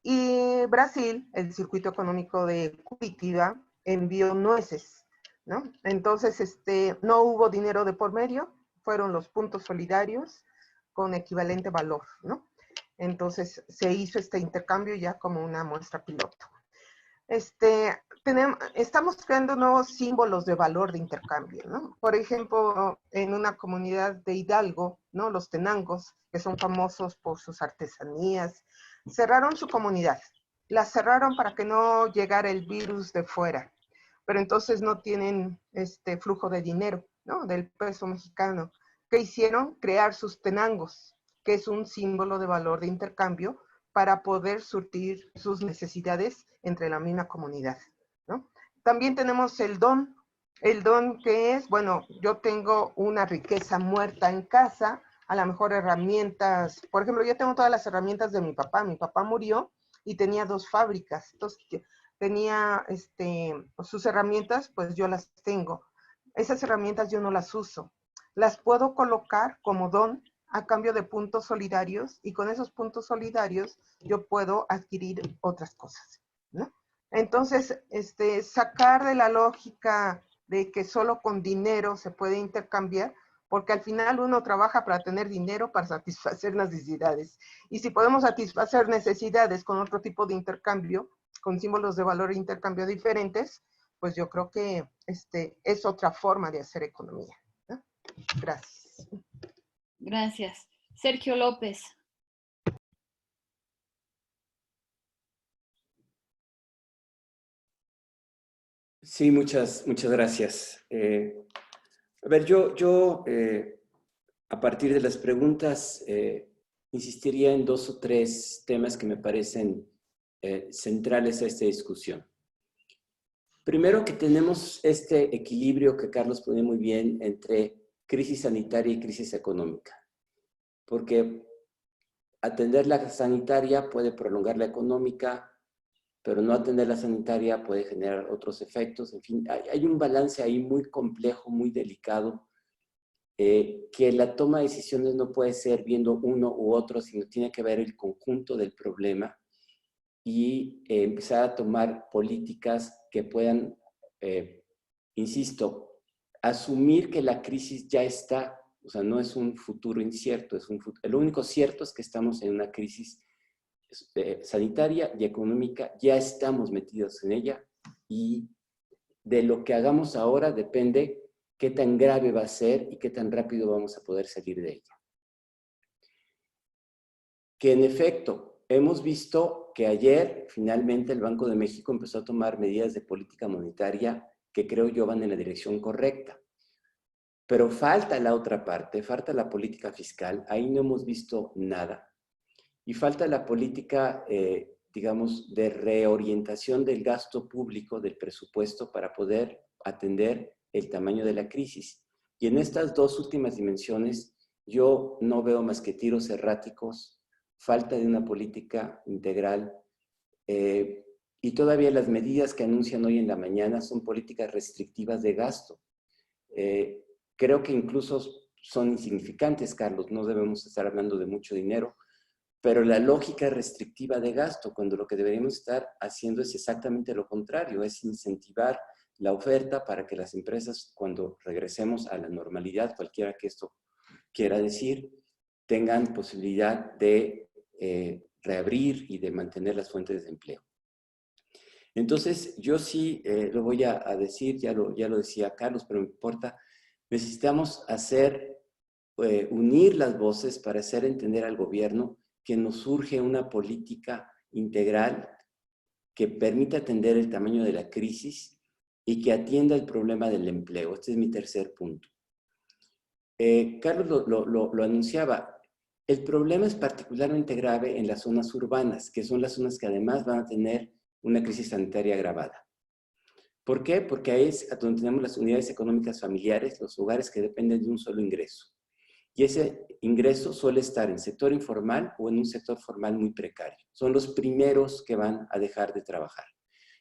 Y Brasil, el circuito económico de Curitiba, envió nueces, ¿no? Entonces, no hubo dinero de por medio, fueron los puntos solidarios con equivalente valor, ¿no? Entonces, se hizo este intercambio ya como una muestra piloto. Estamos creando nuevos símbolos de valor de intercambio, ¿no? Por ejemplo, en una comunidad de Hidalgo, ¿no? Los tenangos, que son famosos por sus artesanías, cerraron su comunidad. La cerraron para que no llegara el virus de fuera, pero entonces no tienen flujo de dinero, ¿no? Del peso mexicano. ¿Qué hicieron? Crear sus tenangos, que es un símbolo de valor de intercambio para poder surtir sus necesidades entre la misma comunidad, ¿no? También tenemos el don que es, bueno, yo tengo una riqueza muerta en casa, a lo mejor herramientas, por ejemplo, yo tengo todas las herramientas de mi papá murió y tenía 2 fábricas, entonces tenía sus herramientas, pues yo las tengo. Esas herramientas yo no las uso, las puedo colocar como don a cambio de puntos solidarios, y con esos puntos solidarios yo puedo adquirir otras cosas, ¿no? Entonces, sacar de la lógica de que solo con dinero se puede intercambiar, porque al final uno trabaja para tener dinero para satisfacer necesidades. Y si podemos satisfacer necesidades con otro tipo de intercambio, con símbolos de valor e intercambio diferentes, pues yo creo que es otra forma de hacer economía, ¿no? Gracias. Gracias. Sergio López. Sí, muchas gracias. A ver, yo a partir de las preguntas insistiría en 2 o 3 temas que me parecen centrales a esta discusión. Primero, que tenemos este equilibrio que Carlos pone muy bien entre crisis sanitaria y crisis económica, porque atender la sanitaria puede prolongar la económica, pero no atender la sanitaria puede generar otros efectos. En fin, hay un balance ahí muy complejo, muy delicado, que la toma de decisiones no puede ser viendo uno u otro, sino tiene que ver el conjunto del problema y empezar a tomar políticas que puedan, insisto, asumir que la crisis ya está, o sea, no es un futuro incierto, lo único cierto es que estamos en una crisis sanitaria y económica, ya estamos metidos en ella y de lo que hagamos ahora depende qué tan grave va a ser y qué tan rápido vamos a poder salir de ella. Que en efecto, hemos visto que ayer finalmente el Banco de México empezó a tomar medidas de política monetaria que creo yo van en la dirección correcta. Pero falta la otra parte, falta la política fiscal, ahí no hemos visto nada. Y falta la política, digamos, de reorientación del gasto público, del presupuesto, para poder atender el tamaño de la crisis. Y en estas dos últimas dimensiones, yo no veo más que tiros erráticos, falta de una política integral, y todavía las medidas que anuncian hoy en la mañana son políticas restrictivas de gasto. Creo que incluso son insignificantes, Carlos, no debemos estar hablando de mucho dinero, pero la lógica restrictiva de gasto, cuando lo que deberíamos estar haciendo es exactamente lo contrario, es incentivar la oferta para que las empresas, cuando regresemos a la normalidad, cualquiera que esto quiera decir, tengan posibilidad de reabrir y de mantener las fuentes de empleo. Entonces, yo sí lo voy a decir, ya lo decía Carlos, pero me importa, necesitamos unir las voces para hacer entender al gobierno que nos urge una política integral que permita atender el tamaño de la crisis y que atienda el problema del empleo. Este es mi tercer punto. Carlos lo anunciaba. El problema es particularmente grave en las zonas urbanas, que son las zonas que además van a tener una crisis sanitaria agravada. ¿Por qué? Porque ahí es donde tenemos las unidades económicas familiares, los hogares que dependen de un solo ingreso. Y ese ingreso suele estar en sector informal o en un sector formal muy precario. Son los primeros que van a dejar de trabajar.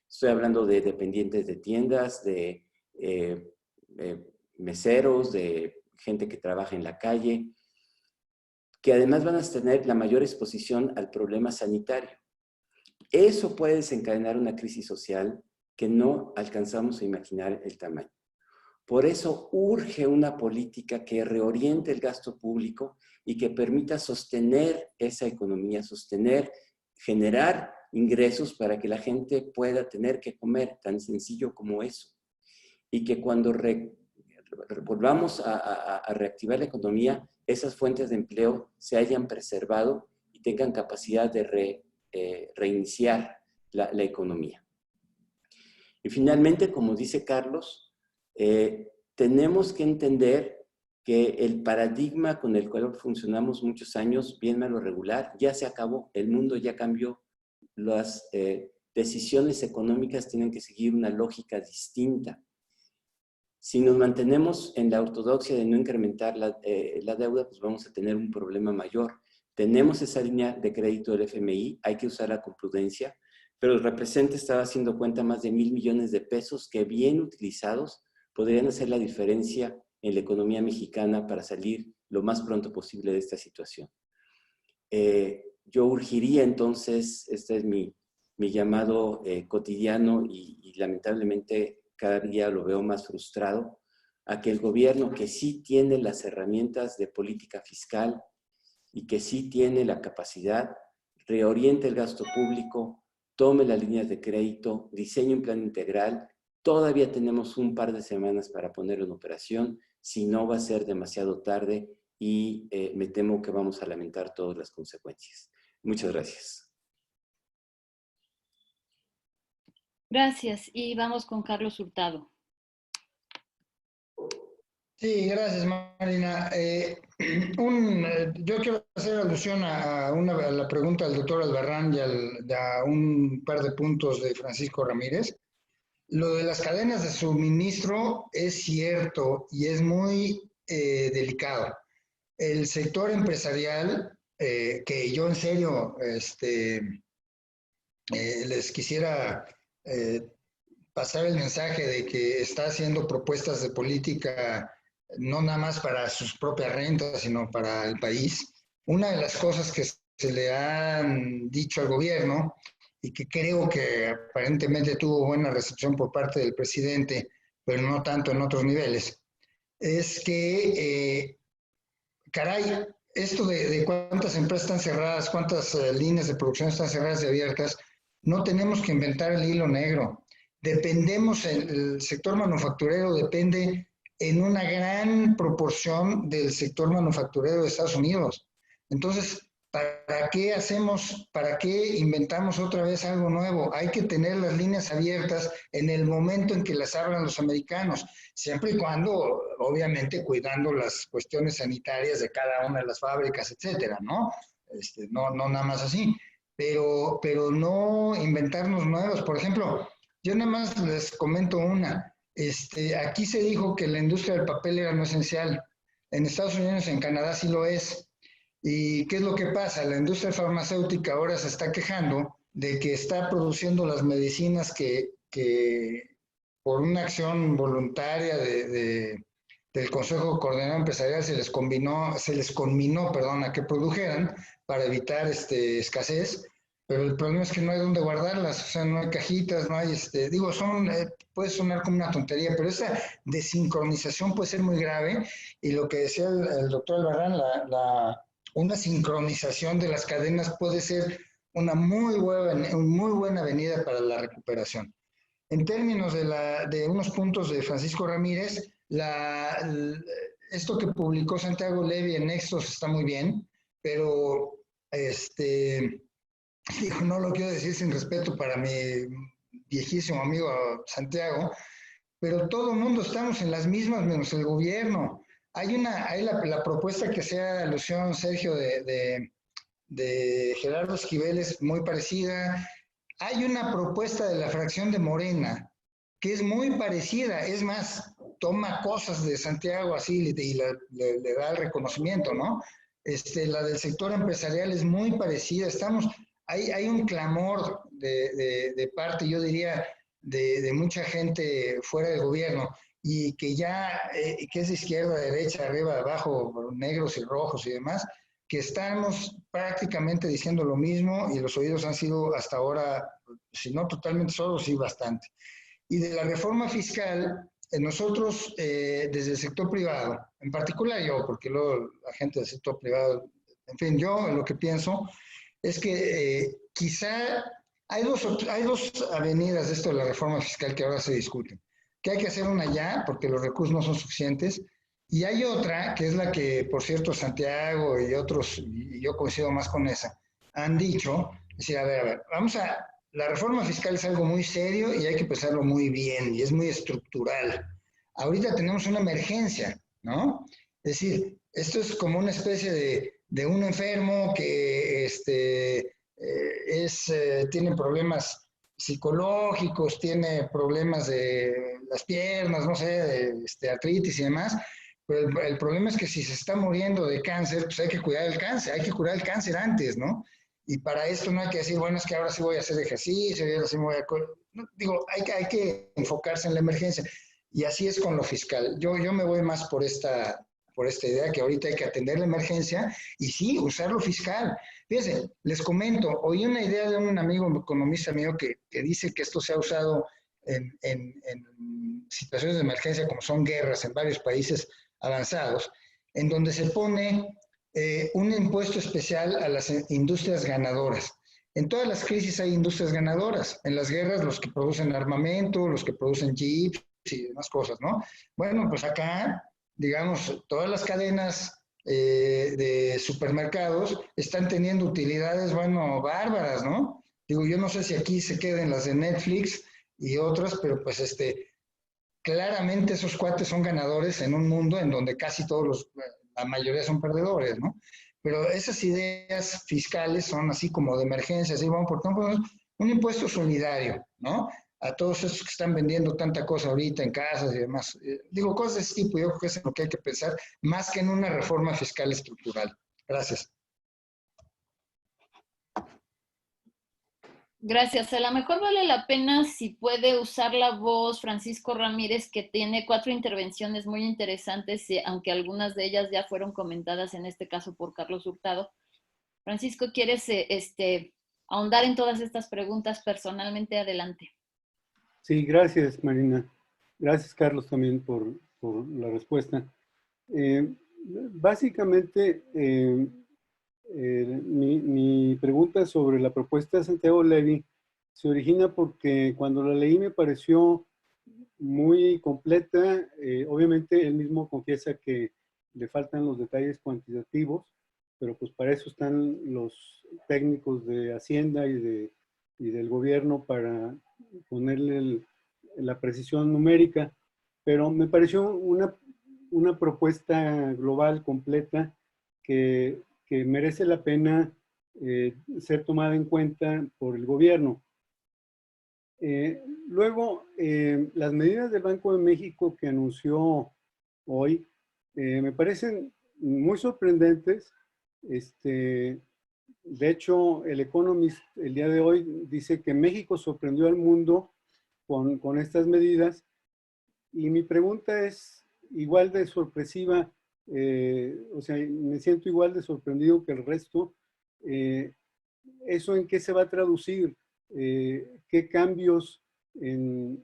Estoy hablando de dependientes de tiendas, de meseros, de gente que trabaja en la calle, que además van a tener la mayor exposición al problema sanitario. Eso puede desencadenar una crisis social que no alcanzamos a imaginar el tamaño. Por eso urge una política que reoriente el gasto público y que permita sostener esa economía, generar ingresos para que la gente pueda tener que comer, tan sencillo como eso. Y que cuando volvamos a reactivar la economía, esas fuentes de empleo se hayan preservado y tengan capacidad de reiniciar la economía. Y finalmente, como dice Carlos, tenemos que entender que el paradigma con el cual funcionamos muchos años, bien malo regular, ya se acabó, el mundo ya cambió, las decisiones económicas tienen que seguir una lógica distinta. Si nos mantenemos en la ortodoxia de no incrementar la deuda, pues vamos a tener un problema mayor. Tenemos esa línea de crédito del FMI, hay que usarla con prudencia, pero el representante estaba haciendo cuenta más de 1,000 millones de pesos que bien utilizados podrían hacer la diferencia en la economía mexicana para salir lo más pronto posible de esta situación. Yo urgiría entonces, este es mi llamado cotidiano y lamentablemente cada día lo veo más frustrado, a que el gobierno, que sí tiene las herramientas de política fiscal y que sí tiene la capacidad, reoriente el gasto público, tome las líneas de crédito, diseñe un plan integral. Todavía tenemos un par de semanas para ponerlo en operación, si no va a ser demasiado tarde y me temo que vamos a lamentar todas las consecuencias. Muchas gracias. Gracias. Y vamos con Carlos Hurtado. Sí, gracias, Marina. Yo quiero hacer alusión a la pregunta del doctor Albarrán y a un par de puntos de Francisco Ramírez. Lo de las cadenas de suministro es cierto y es muy delicado. El sector empresarial, que yo en serio les quisiera pasar el mensaje de que está haciendo propuestas de política no nada más para sus propias rentas, sino para el país. Una de las cosas que se le han dicho al gobierno y que creo que aparentemente tuvo buena recepción por parte del presidente, pero no tanto en otros niveles, es que, caray, esto de cuántas empresas están cerradas, cuántas líneas de producción están cerradas y abiertas, no tenemos que inventar el hilo negro. Dependemos, el sector manufacturero depende en una gran proporción del sector manufacturero de Estados Unidos. Entonces, ¿para qué inventamos otra vez algo nuevo? Hay que tener las líneas abiertas en el momento en que las abran los americanos, siempre y cuando, obviamente, cuidando las cuestiones sanitarias de cada una de las fábricas, etcétera, ¿no? No nada más así, pero no inventarnos nuevos. Por ejemplo, yo nada más les comento una. Aquí se dijo que la industria del papel era no esencial. En Estados Unidos, en Canadá sí lo es. ¿Y qué es lo que pasa? La industria farmacéutica ahora se está quejando de que está produciendo las medicinas que por una acción voluntaria del Consejo Coordinador Empresarial se les conminó, perdón, a que produjeran para evitar escasez, pero el problema es que no hay dónde guardarlas, o sea, no hay cajitas, no hay, puede sonar como una tontería, pero esa desincronización puede ser muy grave, y lo que decía el doctor Albarrán, una sincronización de las cadenas puede ser una muy buena avenida para la recuperación. En términos de unos puntos de Francisco Ramírez, esto que publicó Santiago Levy en Nexos está muy bien, pero no lo quiero decir sin respeto para mi viejísimo amigo Santiago, pero todo el mundo estamos en las mismas menos el gobierno. Hay la propuesta que sea alusión, Sergio, de Gerardo Esquivel es muy parecida. Hay una propuesta de la fracción de Morena que es muy parecida, es más, toma cosas de Santiago así y le da el reconocimiento, ¿no? La del sector empresarial es muy parecida, hay un clamor de parte, yo diría, de mucha gente fuera del gobierno, y que que es de izquierda, derecha, arriba, abajo, negros y rojos y demás, que estamos prácticamente diciendo lo mismo, y los oídos han sido hasta ahora, si no totalmente sordos, sí bastante. Y de la reforma fiscal, nosotros desde el sector privado, en particular yo, porque luego la gente del sector privado, en fin, yo lo que pienso es que quizá hay dos avenidas de esto de la reforma fiscal que ahora se discuten, que hay que hacer una ya, porque los recursos no son suficientes, y hay otra, que es la que, por cierto, Santiago y otros, y yo coincido más con esa, han dicho, es decir, a ver, la reforma fiscal es algo muy serio y hay que pensarlo muy bien, y es muy estructural. Ahorita tenemos una emergencia, ¿no? Es decir, esto es como una especie de un enfermo que tiene problemas psicológicos, tiene problemas de las piernas, no sé, de artritis y demás, pero el problema es que si se está muriendo de cáncer, pues hay que cuidar el cáncer, hay que curar el cáncer antes, ¿no? Y para esto no hay que decir, bueno, es que ahora sí voy a hacer ejercicio, y ahora sí voy a... No, digo, hay que enfocarse en la emergencia. Y así es con lo fiscal. Yo me voy más por esta idea que ahorita hay que atender la emergencia y sí, usar lo fiscal. Fíjense, les comento, oí una idea de un amigo, un economista mío, que dice que esto se ha usado en situaciones de emergencia, como son guerras en varios países avanzados, en donde se pone un impuesto especial a las industrias ganadoras. En todas las crisis hay industrias ganadoras. En las guerras, los que producen armamento, los que producen jeeps y demás cosas, ¿no? Bueno, pues acá, digamos, todas las cadenas de supermercados están teniendo utilidades, bueno, bárbaras, ¿no? Digo, yo no sé si aquí se queden las de Netflix y otras, pero pues claramente esos cuates son ganadores en un mundo en donde casi la mayoría son perdedores, ¿no? Pero esas ideas fiscales son así como de emergencia, así vamos por un impuesto solidario, ¿no? A todos esos que están vendiendo tanta cosa ahorita en casas y demás. Digo, cosas de ese tipo, yo creo que es en lo que hay que pensar, más que en una reforma fiscal estructural. Gracias. Gracias. A lo mejor vale la pena si puede usar la voz Francisco Ramírez, que tiene 4 intervenciones muy interesantes, aunque algunas de ellas ya fueron comentadas en este caso por Carlos Hurtado. Francisco, ¿quieres ahondar en todas estas preguntas personalmente? Adelante. Sí, gracias, Marina. Gracias, Carlos, también por la respuesta. Básicamente, mi pregunta sobre la propuesta de Santiago Levy se origina porque cuando la leí me pareció muy completa. Obviamente él mismo confiesa que le faltan los detalles cuantitativos, pero pues para eso están los técnicos de Hacienda y del gobierno para ponerle la precisión numérica. Pero me pareció una propuesta global completa que merece la pena ser tomada en cuenta por el gobierno. Luego, las medidas del Banco de México que anunció hoy me parecen muy sorprendentes. De hecho, el Economist el día de hoy dice que México sorprendió al mundo con estas medidas, y mi pregunta es igual de sorpresiva, o sea, me siento igual de sorprendido que el resto. ¿Eso en qué se va a traducir? ¿Qué cambios en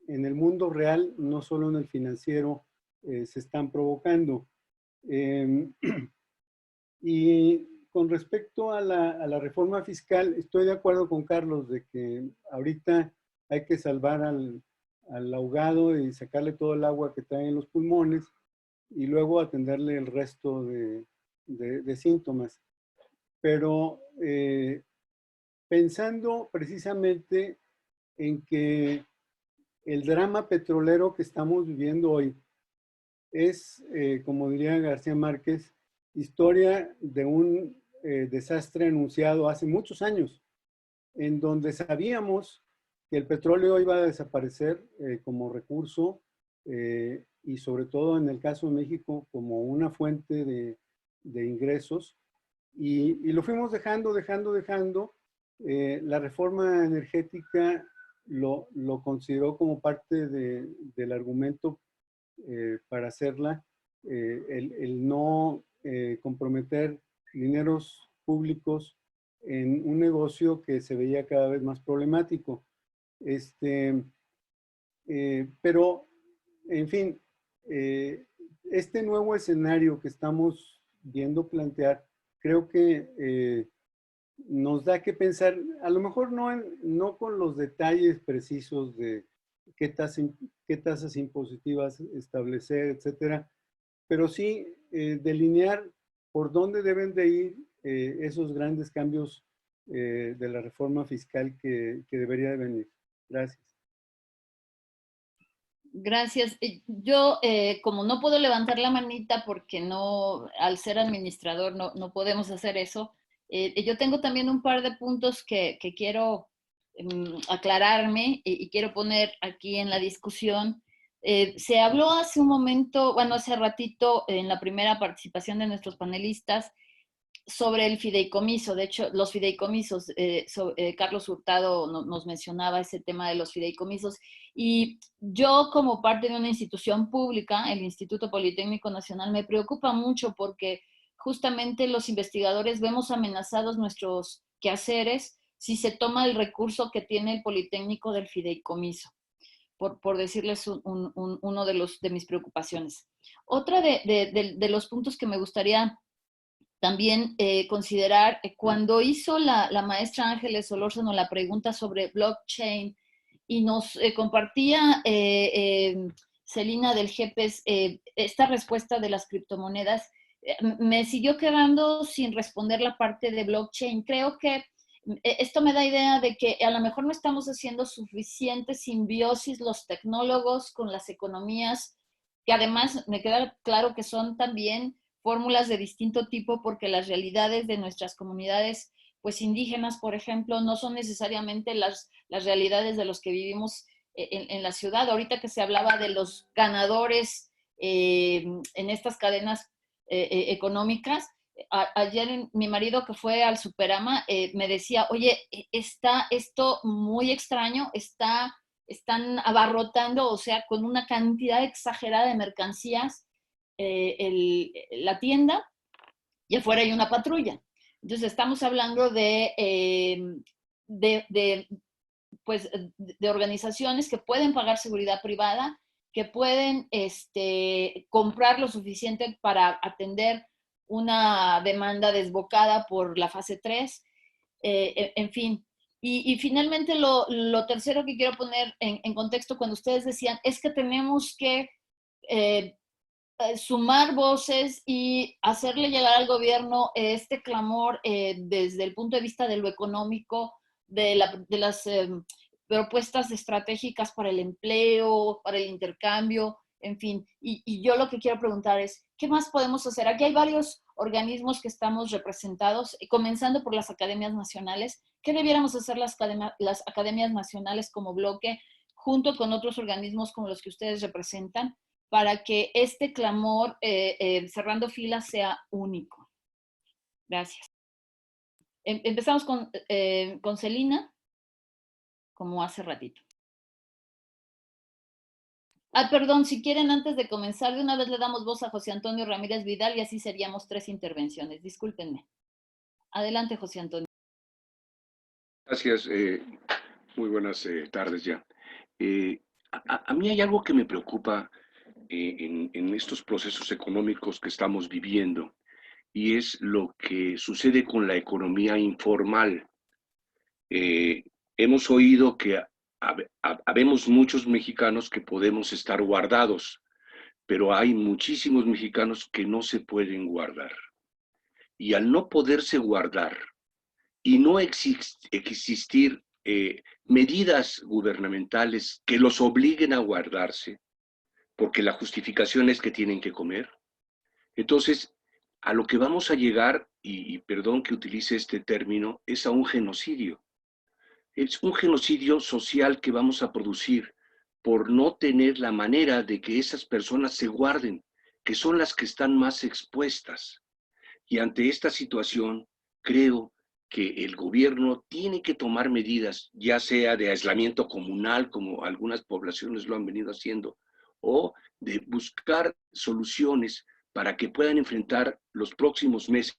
el mundo real, no solo en el financiero, se están provocando? Y con respecto a la reforma fiscal, estoy de acuerdo con Carlos de que ahorita hay que salvar al ahogado y sacarle todo el agua que trae en los pulmones y luego atenderle el resto de síntomas. Pero pensando precisamente en que el drama petrolero que estamos viviendo hoy es, como diría García Márquez, historia de un desastre anunciado hace muchos años, en donde sabíamos que el petróleo iba a desaparecer como recurso y sobre todo en el caso de México como una fuente de ingresos, y lo fuimos dejando. La reforma energética lo consideró como parte del argumento para hacerla, el no comprometer dineros públicos en un negocio que se veía cada vez más problemático. Pero, en fin, este nuevo escenario que estamos viendo plantear, creo que nos da que pensar, a lo mejor no con los detalles precisos de qué tasas impositivas establecer, etcétera, pero sí delinear por dónde deben de ir esos grandes cambios de la reforma fiscal que debería de venir. Gracias. Gracias. Yo, como no puedo levantar la manita porque no, al ser administrador no podemos hacer eso, yo tengo también un par de puntos que quiero aclararme y quiero poner aquí en la discusión. Se habló hace un momento, bueno, hace ratito en la primera participación de nuestros panelistas sobre el fideicomiso. De hecho, los fideicomisos, Carlos Hurtado nos mencionaba ese tema de los fideicomisos, y yo como parte de una institución pública, el Instituto Politécnico Nacional, me preocupa mucho porque justamente los investigadores vemos amenazados nuestros quehaceres si se toma el recurso que tiene el Politécnico del fideicomiso, por decirles uno de mis preocupaciones. Otra de los puntos que me gustaría también considerar, cuando hizo la maestra Ángeles Solórzano la pregunta sobre blockchain y nos compartía Celina del GEPES esta respuesta de las criptomonedas, me siguió quedando sin responder la parte de blockchain. Creo que esto me da idea de que a lo mejor no estamos haciendo suficiente simbiosis los tecnólogos con las economías, que además me queda claro que son también fórmulas de distinto tipo, porque las realidades de nuestras comunidades pues indígenas, por ejemplo, no son necesariamente las realidades de los que vivimos en la ciudad. Ahorita que se hablaba de los ganadores en estas cadenas económicas, ayer mi marido, que fue al Superama, me decía, oye, está esto muy extraño, están abarrotando, o sea, con una cantidad exagerada de mercancías la tienda, y afuera hay una patrulla. Entonces estamos hablando pues, de organizaciones que pueden pagar seguridad privada que pueden comprar lo suficiente para atender una demanda desbocada por la fase 3, en fin. Y finalmente lo tercero que quiero poner en contexto cuando ustedes decían es que tenemos que sumar voces y hacerle llegar al gobierno este clamor desde el punto de vista de lo económico, de las propuestas estratégicas para el empleo, para el intercambio, en fin. Y yo lo que quiero preguntar es, ¿qué más podemos hacer? Aquí hay varios organismos que estamos representados, comenzando por las academias nacionales. ¿Qué debiéramos hacer las academias nacionales como bloque, junto con otros organismos como los que ustedes representan, para que este clamor, cerrando filas, sea único? Gracias. Empezamos con Celina, como hace ratito. Perdón, si quieren, antes de comenzar, de una vez le damos voz a José Antonio Ramírez Vidal y así seríamos 3 intervenciones. Discúlpenme. Adelante, José Antonio. Gracias. Muy buenas tardes ya. A mí hay algo que me preocupa en estos procesos económicos que estamos viviendo, y es lo que sucede con la economía informal. Hemos oído que habemos muchos mexicanos que podemos estar guardados, pero hay muchísimos mexicanos que no se pueden guardar. Y al no poderse guardar y no existir medidas gubernamentales que los obliguen a guardarse, porque la justificación es que tienen que comer, entonces a lo que vamos a llegar, y perdón que utilice este término, es a un genocidio. Es un genocidio social que vamos a producir por no tener la manera de que esas personas se guarden, que son las que están más expuestas. Y ante esta situación, creo que el gobierno tiene que tomar medidas, ya sea de aislamiento comunal, como algunas poblaciones lo han venido haciendo, o de buscar soluciones para que puedan enfrentar los próximos meses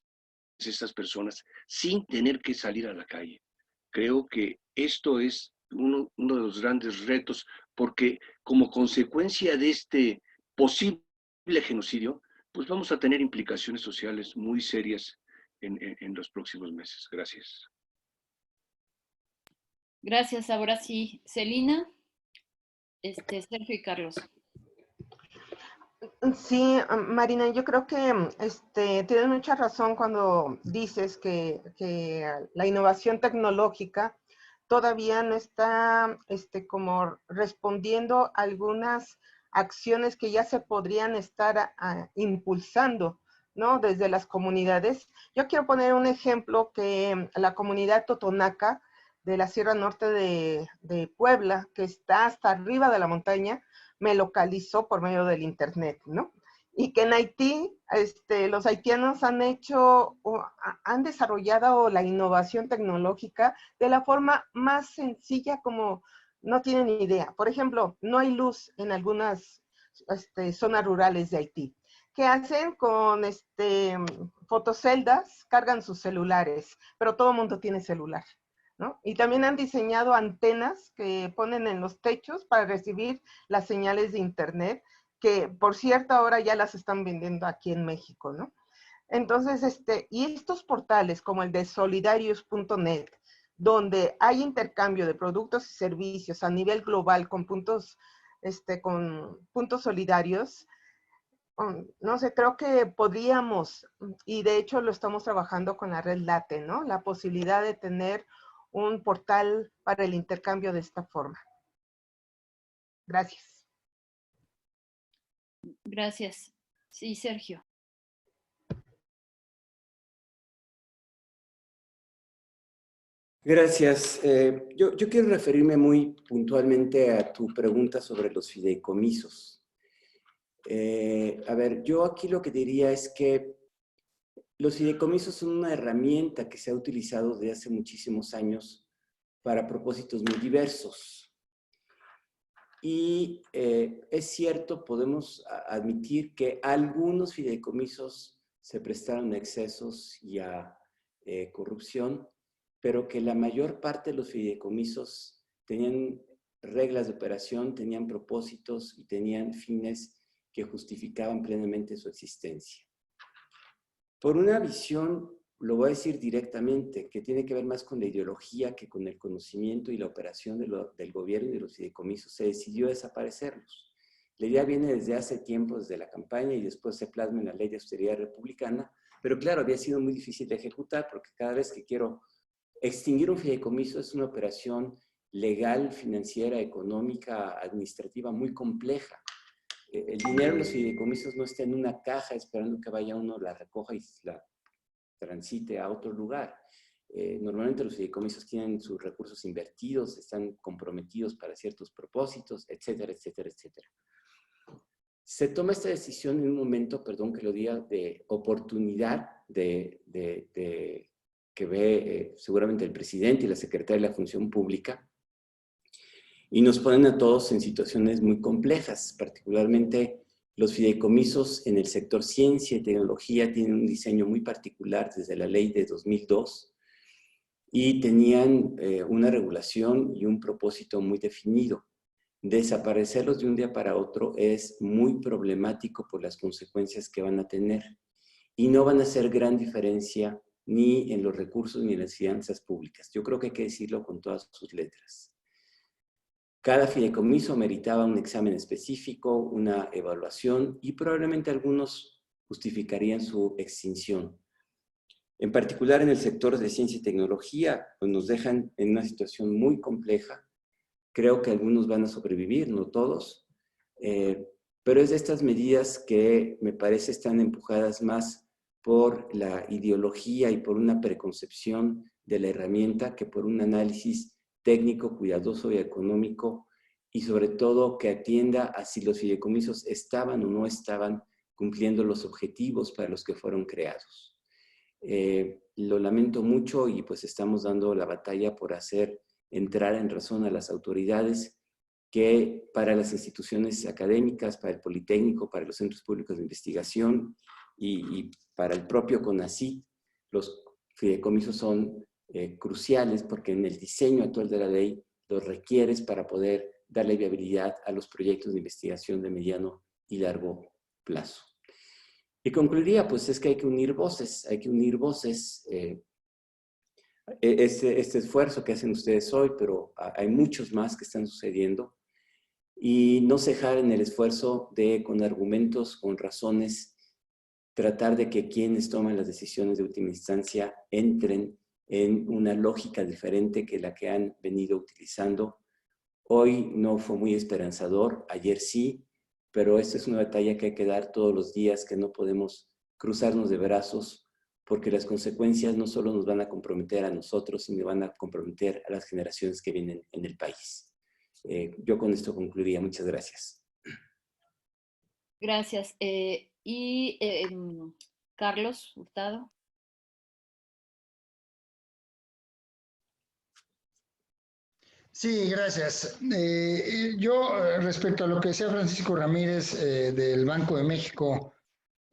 estas personas sin tener que salir a la calle. Creo que esto es uno de los grandes retos, porque como consecuencia de este posible genocidio, pues vamos a tener implicaciones sociales muy serias en los próximos meses. Gracias. Gracias. Ahora sí, Celina, Sergio y Carlos. Sí, Marina, yo creo que tienes mucha razón cuando dices que la innovación tecnológica todavía no está como respondiendo a algunas acciones que ya se podrían estar impulsando, ¿no? Desde las comunidades. Yo quiero poner un ejemplo que la comunidad totonaca de la Sierra Norte de Puebla, que está hasta arriba de la montaña, me localizó por medio del internet, ¿no? Y que en Haití, los haitianos han han desarrollado la innovación tecnológica de la forma más sencilla, como no tienen idea. Por ejemplo, no hay luz en algunas zonas rurales de Haití. ¿Qué hacen? Con fotoceldas, cargan sus celulares, pero todo el mundo tiene celular, ¿no? Y también han diseñado antenas que ponen en los techos para recibir las señales de internet, que por cierto ahora ya las están vendiendo aquí en México, ¿no? Entonces, y estos portales como el de solidarios.net, donde hay intercambio de productos y servicios a nivel global con puntos solidarios, no sé, creo que podríamos, y de hecho lo estamos trabajando con la red LATE, ¿no? La posibilidad de tener un portal para el intercambio de esta forma. Gracias. Gracias. Sí, Sergio. Gracias. Yo quiero referirme muy puntualmente a tu pregunta sobre los fideicomisos. A ver, yo aquí lo que diría es que los fideicomisos son una herramienta que se ha utilizado desde hace muchísimos años para propósitos muy diversos. Y es cierto, podemos admitir que algunos fideicomisos se prestaron a excesos y a corrupción, pero que la mayor parte de los fideicomisos tenían reglas de operación, tenían propósitos y tenían fines que justificaban plenamente su existencia. Por una visión, lo voy a decir directamente, que tiene que ver más con la ideología que con el conocimiento y la operación del gobierno y de los fideicomisos, se decidió desaparecerlos. La idea viene desde hace tiempo, desde la campaña, y después se plasma en la Ley de Austeridad Republicana, pero claro, había sido muy difícil de ejecutar, porque cada vez que quiero extinguir un fideicomiso es una operación legal, financiera, económica, administrativa muy compleja. El dinero en los fideicomisos no está en una caja esperando que vaya uno, la recoja y la transite a otro lugar. Normalmente los fideicomisos tienen sus recursos invertidos, están comprometidos para ciertos propósitos, etcétera, etcétera, etcétera. Se toma esta decisión en un momento, perdón que lo diga, de oportunidad que ve seguramente el presidente y la secretaria de la Función Pública, y nos ponen a todos en situaciones muy complejas, particularmente los fideicomisos en el sector ciencia y tecnología tienen un diseño muy particular desde la ley de 2002 y tenían una regulación y un propósito muy definido. Desaparecerlos de un día para otro es muy problemático por las consecuencias que van a tener y no van a hacer gran diferencia ni en los recursos ni en las finanzas públicas. Yo creo que hay que decirlo con todas sus letras. Cada fideicomiso meritaba un examen específico, una evaluación y probablemente algunos justificarían su extinción. En particular en el sector de ciencia y tecnología, pues nos dejan en una situación muy compleja. Creo que algunos van a sobrevivir, no todos, pero es de estas medidas que me parece están empujadas más por la ideología y por una preconcepción de la herramienta que por un análisis técnico, cuidadoso y económico, y sobre todo que atienda a si los fideicomisos estaban o no estaban cumpliendo los objetivos para los que fueron creados. Lo lamento mucho y pues estamos dando la batalla por hacer entrar en razón a las autoridades que para las instituciones académicas, para el Politécnico, para los centros públicos de investigación y para el propio CONACYT, los fideicomisos son cruciales porque en el diseño actual de la ley los requieres para poder darle viabilidad a los proyectos de investigación de mediano y largo plazo. Y concluiría, pues es que hay que unir voces, este esfuerzo que hacen ustedes hoy, pero hay muchos más que están sucediendo, y no cejar en el esfuerzo de, con argumentos, con razones, tratar de que quienes toman las decisiones de última instancia entren en una lógica diferente que la que han venido utilizando. Hoy no fue muy esperanzador, ayer sí, pero esta es una batalla que hay que dar todos los días, que no podemos cruzarnos de brazos, porque las consecuencias no solo nos van a comprometer a nosotros, sino van a comprometer a las generaciones que vienen en el país. Yo con esto concluiría. Muchas gracias. Gracias. Carlos Hurtado. Sí, gracias. Yo, respecto a lo que decía Francisco Ramírez del Banco de México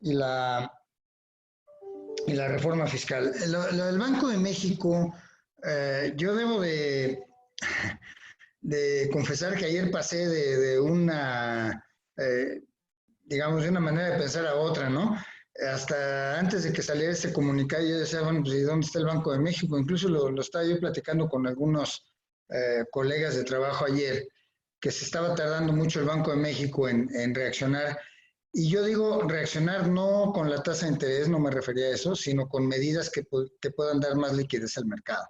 y la reforma fiscal. Lo del Banco de México, yo debo de confesar que ayer pasé de una, digamos, de una manera de pensar a otra, ¿no? Hasta antes de que saliera este comunicado, yo decía, bueno, pues ¿y dónde está el Banco de México? Incluso lo estaba yo platicando con algunos colegas de trabajo ayer, que se estaba tardando mucho el Banco de México en reaccionar. Y yo digo reaccionar no con la tasa de interés, no me refería a eso, sino con medidas que puedan dar más liquidez al mercado.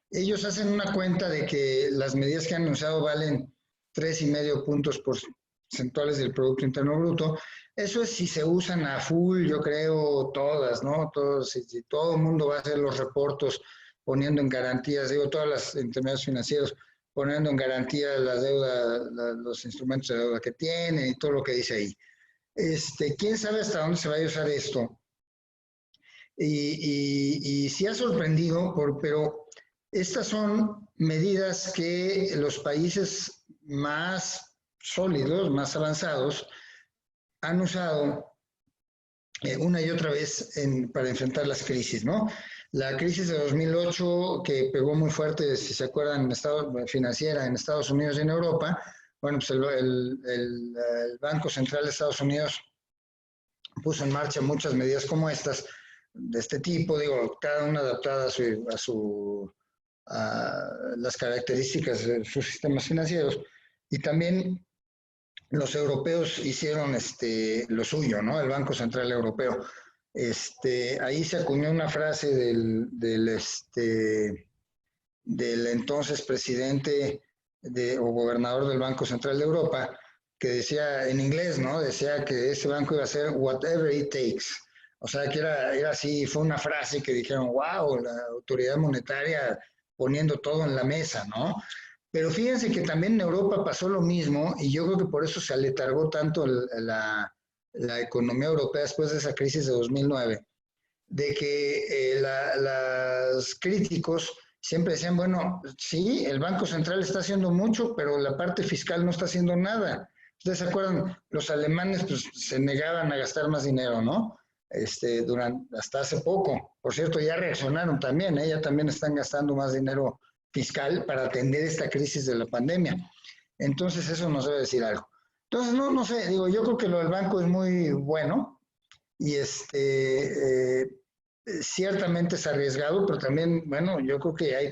Ellos hacen una cuenta de que las medidas que han anunciado valen 3,5 puntos porcentuales del Producto Interno Bruto. Eso es si se usan a full, yo creo, todas, ¿no? Si todo el mundo va a hacer los reportos poniendo en garantías, digo, todas las intermediarios financieros poniendo en garantía la deuda, los instrumentos de deuda que tienen y todo lo que dice ahí. ¿Quién sabe hasta dónde se va a usar esto? Y sí ha sorprendido, pero estas son medidas que los países más sólidos, más avanzados, han usado una y otra vez para enfrentar las crisis, ¿no? La crisis de 2008, que pegó muy fuerte, si se acuerdan, financiera en Estados Unidos y en Europa, bueno, pues el Banco Central de Estados Unidos puso en marcha muchas medidas como estas, de este tipo, digo, cada una adaptada a las características de sus sistemas financieros. Y también los europeos hicieron lo suyo, ¿no? El Banco Central Europeo. Ahí se acuñó una frase del entonces presidente o gobernador del Banco Central de Europa, que decía en inglés, ¿no? Decía que ese banco iba a ser whatever it takes. O sea, que era así, fue una frase que dijeron, wow, la autoridad monetaria poniendo todo en la mesa, ¿no? Pero fíjense que también en Europa pasó lo mismo y yo creo que por eso se aletargó tanto la economía europea después de esa crisis de 2009, de que los críticos siempre decían, bueno, sí, el Banco Central está haciendo mucho, pero la parte fiscal no está haciendo nada. ¿Ustedes se acuerdan? Los alemanes pues, se negaban a gastar más dinero, ¿no? Hasta hace poco. Por cierto, ya reaccionaron también, ya también están gastando más dinero fiscal para atender esta crisis de la pandemia. Entonces, eso nos debe decir algo. Entonces, no sé, digo, yo creo que lo del banco es muy bueno y ciertamente es arriesgado, pero también, bueno, yo creo que hay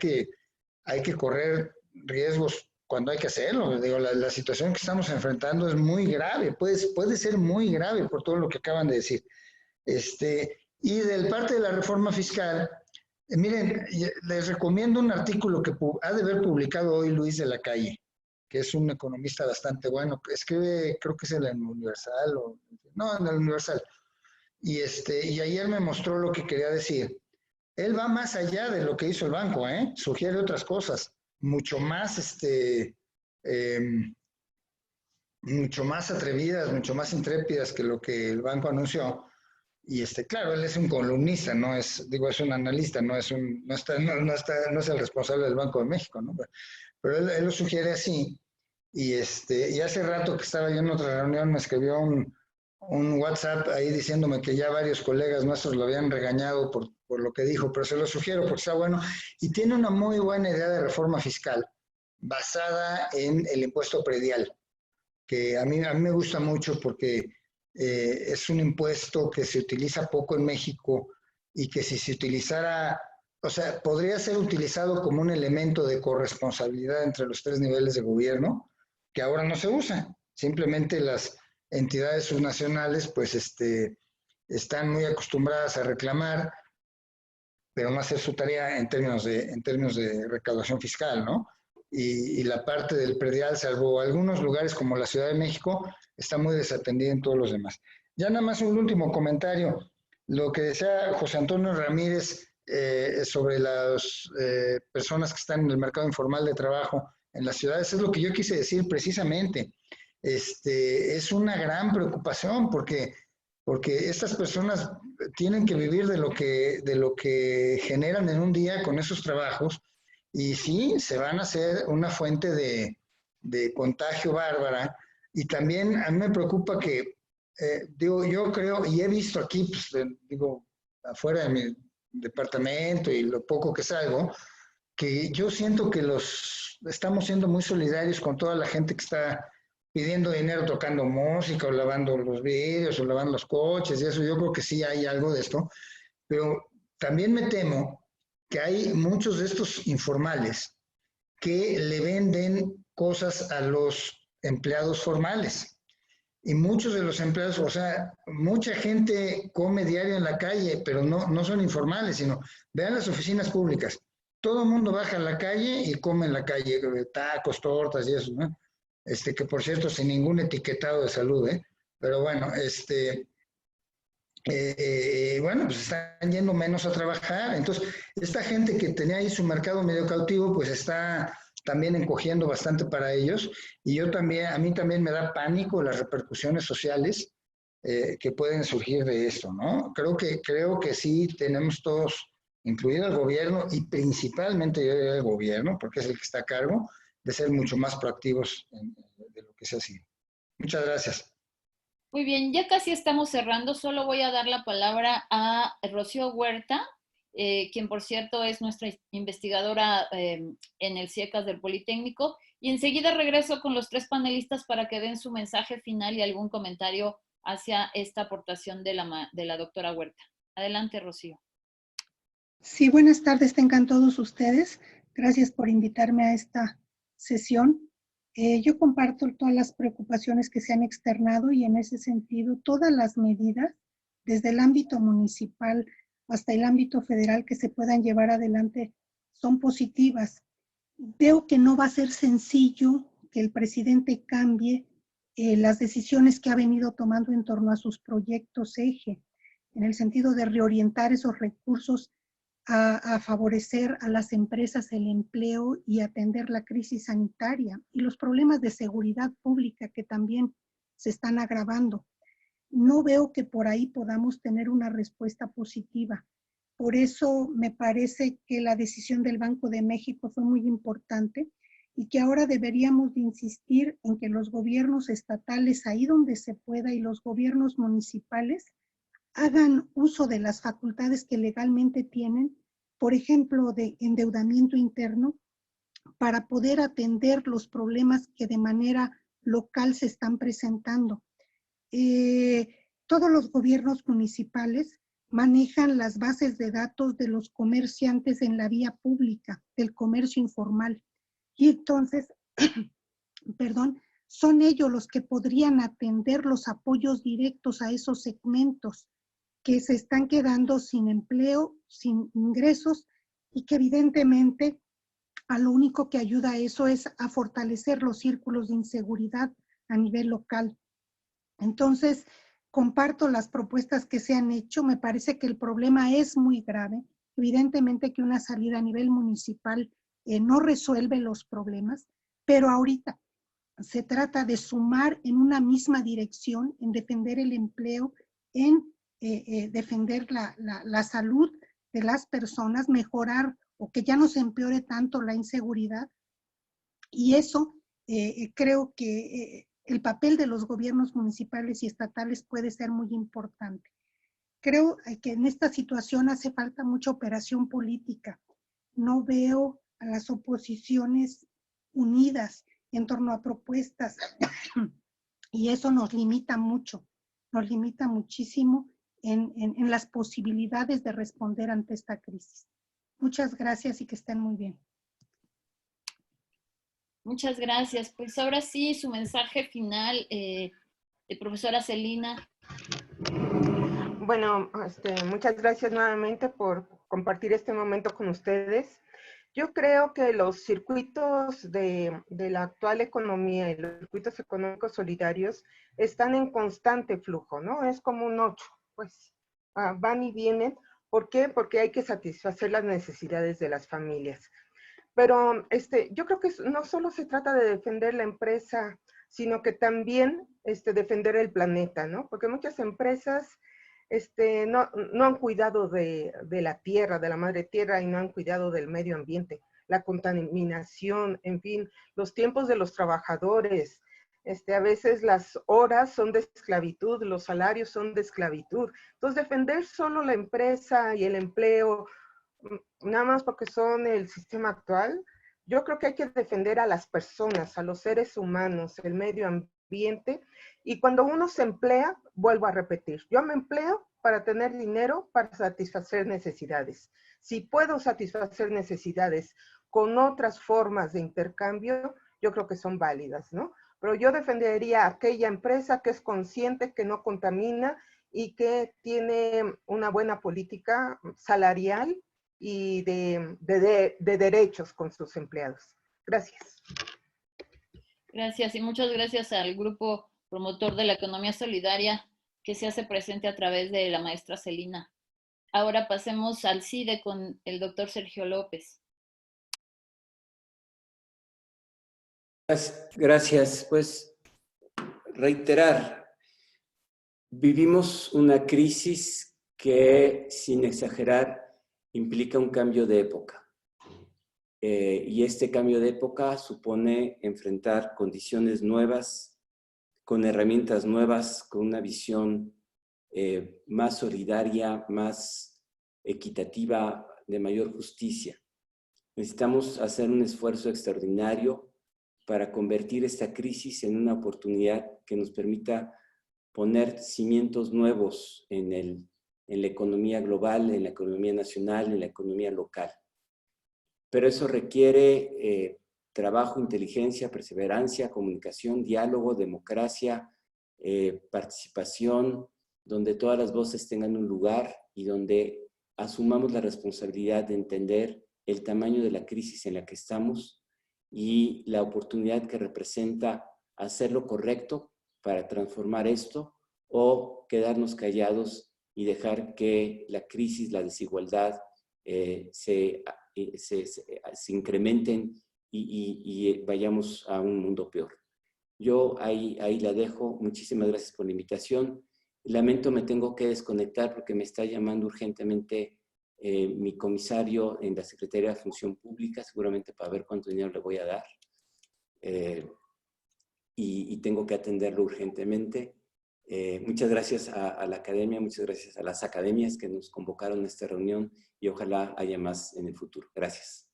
que correr riesgos cuando hay que hacerlo. Digo, la situación que estamos enfrentando es muy grave, puede ser muy grave por todo lo que acaban de decir. Y del parte de la reforma fiscal, miren, les recomiendo un artículo que ha de haber publicado hoy Luis de la Calle, que es un economista bastante bueno, que escribe, creo que es en el Universal, no, en el Universal. Y ayer me mostró lo que quería decir. Él va más allá de lo que hizo el banco, sugiere otras cosas, mucho más, mucho más atrevidas, mucho más intrépidas que lo que el banco anunció. Y claro, él es un columnista, no es un analista, no es el responsable del Banco de México, ¿no? Pero él lo sugiere así. Y hace rato que estaba yo en otra reunión, me escribió un WhatsApp ahí diciéndome que ya varios colegas nuestros lo habían regañado por lo que dijo, pero se lo sugiero porque está bueno y tiene una muy buena idea de reforma fiscal basada en el impuesto predial, que a mí me gusta mucho porque es un impuesto que se utiliza poco en México y que si se utilizara, o sea, podría ser utilizado como un elemento de corresponsabilidad entre los tres niveles de gobierno, que ahora no se usa. Simplemente las entidades subnacionales, pues, están muy acostumbradas a reclamar, pero no hacer su tarea en términos de recaudación fiscal, ¿no? Y la parte del predial, salvo algunos lugares como la Ciudad de México, está muy desatendida en todos los demás. Ya nada más un último comentario. Lo que decía José Antonio Ramírez sobre las personas que están en el mercado informal de trabajo en las ciudades, es lo que yo quise decir precisamente. Es una gran preocupación porque estas personas tienen que vivir de lo que generan en un día con esos trabajos y sí, se van a hacer una fuente de contagio bárbara. Y también a mí me preocupa que, yo creo, y he visto aquí, pues, afuera de mi departamento y lo poco que salgo, que yo siento que estamos siendo muy solidarios con toda la gente que está pidiendo dinero tocando música o lavando los vidrios o lavando los coches y eso. Yo creo que sí hay algo de esto, pero también me temo que hay muchos de estos informales que le venden cosas a los empleados formales. Y muchos de los empleados, o sea, mucha gente come diario en la calle, pero no son informales, sino vean las oficinas públicas. Todo el mundo baja a la calle y come en la calle, tacos, tortas y eso, ¿no? Que por cierto, sin ningún etiquetado de salud, Pero bueno, bueno, pues están yendo menos a trabajar. Entonces, esta gente que tenía ahí su mercado medio cautivo, pues está también encogiendo bastante para ellos. Y a mí también me da pánico las repercusiones sociales que pueden surgir de esto, ¿no? Creo que sí tenemos todos, incluido el gobierno y principalmente el gobierno, porque es el que está a cargo, de ser mucho más proactivos de lo que se ha sido. Muchas gracias. Muy bien, ya casi estamos cerrando. Solo voy a dar la palabra a Rocío Huerta, quien por cierto es nuestra investigadora en el CIECAS del Politécnico. Y enseguida regreso con los 3 panelistas para que den su mensaje final y algún comentario hacia esta aportación de la doctora Huerta. Adelante, Rocío. Sí, buenas tardes, tengan todos ustedes. Gracias por invitarme a esta sesión. Yo comparto todas las preocupaciones que se han externado y en ese sentido todas las medidas, desde el ámbito municipal hasta el ámbito federal que se puedan llevar adelante, son positivas. Veo que no va a ser sencillo que el presidente cambie las decisiones que ha venido tomando en torno a sus proyectos eje, en el sentido de reorientar esos recursos a favorecer a las empresas el empleo y atender la crisis sanitaria y los problemas de seguridad pública que también se están agravando. No veo que por ahí podamos tener una respuesta positiva. Por eso me parece que la decisión del Banco de México fue muy importante y que ahora deberíamos de insistir en que los gobiernos estatales, ahí donde se pueda, y los gobiernos municipales hagan uso de las facultades que legalmente tienen, por ejemplo, de endeudamiento interno, para poder atender los problemas que de manera local se están presentando. Todos los gobiernos municipales manejan las bases de datos de los comerciantes en la vía pública, del comercio informal. Y entonces, perdón, son ellos los que podrían atender los apoyos directos a esos segmentos que se están quedando sin empleo, sin ingresos, y que evidentemente a lo único que ayuda a eso es a fortalecer los círculos de inseguridad a nivel local. Entonces, comparto las propuestas que se han hecho. Me parece que el problema es muy grave. Evidentemente que una salida a nivel municipal no resuelve los problemas, pero ahorita se trata de sumar en una misma dirección, en defender el empleo, en defender la salud de las personas, mejorar o que ya no se empeore tanto la inseguridad. Y eso creo que el papel de los gobiernos municipales y estatales puede ser muy importante. Creo que en esta situación hace falta mucha operación política. No veo a las oposiciones unidas en torno a propuestas y eso nos limita mucho, nos limita muchísimo en las posibilidades de responder ante esta crisis. Muchas gracias y que estén muy bien. Muchas gracias. Pues ahora sí, su mensaje final, profesora Celina. Bueno, muchas gracias nuevamente por compartir este momento con ustedes. Yo creo que los circuitos de la actual economía y los circuitos económicos solidarios están en constante flujo, ¿no? Es como un 8, pues van y vienen. ¿Por qué? Porque hay que satisfacer las necesidades de las familias. Pero yo creo que no solo se trata de defender la empresa, sino que también defender el planeta, ¿no? Porque muchas empresas no han cuidado de la tierra, de la madre tierra, y no han cuidado del medio ambiente, la contaminación, en fin, los tiempos de los trabajadores. A veces las horas son de esclavitud, los salarios son de esclavitud. Entonces, defender solo la empresa y el empleo, nada más porque son el sistema actual, yo creo que hay que defender a las personas, a los seres humanos, el medio ambiente. Y cuando uno se emplea, vuelvo a repetir, yo me empleo para tener dinero para satisfacer necesidades. Si puedo satisfacer necesidades con otras formas de intercambio, yo creo que son válidas, ¿no? Pero yo defendería a aquella empresa que es consciente, que no contamina y que tiene una buena política salarial y de derechos con sus empleados. Gracias. Gracias y muchas gracias al grupo promotor de la economía solidaria que se hace presente a través de la maestra Celina. Ahora pasemos al CIDE con el doctor Sergio López. Gracias. Pues reiterar, vivimos una crisis que, sin exagerar, implica un cambio de época. Y este cambio de época supone enfrentar condiciones nuevas, con herramientas nuevas, con una visión más solidaria, más equitativa, de mayor justicia. Necesitamos hacer un esfuerzo extraordinario para convertir esta crisis en una oportunidad que nos permita poner cimientos nuevos en la economía global, en la economía nacional, en la economía local. Pero eso requiere trabajo, inteligencia, perseverancia, comunicación, diálogo, democracia, participación, donde todas las voces tengan un lugar y donde asumamos la responsabilidad de entender el tamaño de la crisis en la que estamos y la oportunidad que representa hacer lo correcto para transformar esto o quedarnos callados y dejar que la crisis, la desigualdad se incrementen y vayamos a un mundo peor. Yo ahí la dejo. Muchísimas gracias por la invitación. Lamento, me tengo que desconectar porque me está llamando urgentemente mi comisario en la Secretaría de Función Pública, seguramente para ver cuánto dinero le voy a dar. Y tengo que atenderlo urgentemente. Muchas gracias a la academia, muchas gracias a las academias que nos convocaron a esta reunión y ojalá haya más en el futuro. Gracias.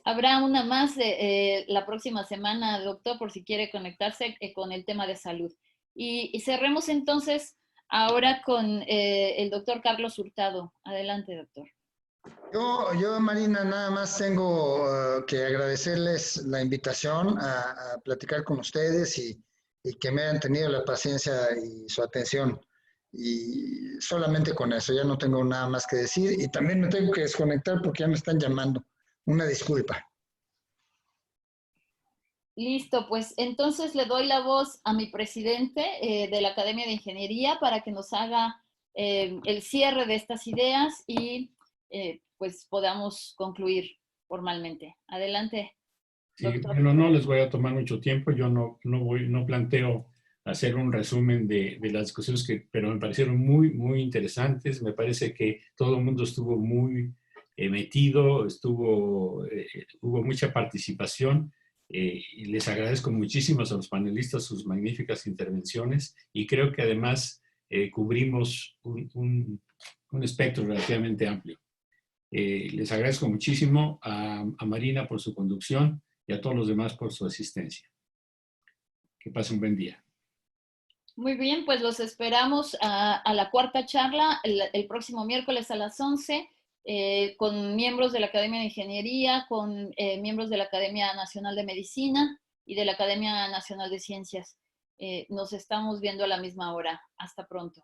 Habrá una más la próxima semana, doctor, por si quiere conectarse con el tema de salud. Y cerremos entonces ahora con el doctor Carlos Hurtado. Adelante, doctor. Yo, Marina, nada más tengo que agradecerles la invitación a platicar con ustedes y que me hayan tenido la paciencia y su atención. Y solamente con eso, ya no tengo nada más que decir. Y también me tengo que desconectar porque ya me están llamando. Una disculpa. Listo, pues entonces le doy la voz a mi presidente de la Academia de Ingeniería para que nos haga el cierre de estas ideas y pues podamos concluir formalmente. Adelante, doctor. Sí, doctor. bueno, no les voy a tomar mucho tiempo. Yo no planteo hacer un resumen de las discusiones, pero me parecieron muy, muy interesantes. Me parece que todo el mundo estuvo muy metido, hubo mucha participación. Y les agradezco muchísimo a los panelistas sus magníficas intervenciones y creo que además cubrimos un espectro relativamente amplio. Les agradezco muchísimo a Marina por su conducción y a todos los demás por su asistencia. Que pasen un buen día. Muy bien, pues los esperamos a la cuarta charla el próximo miércoles a las 11. Con miembros de la Academia de Ingeniería, con miembros de la Academia Nacional de Medicina y de la Academia Nacional de Ciencias. Nos estamos viendo a la misma hora. Hasta pronto.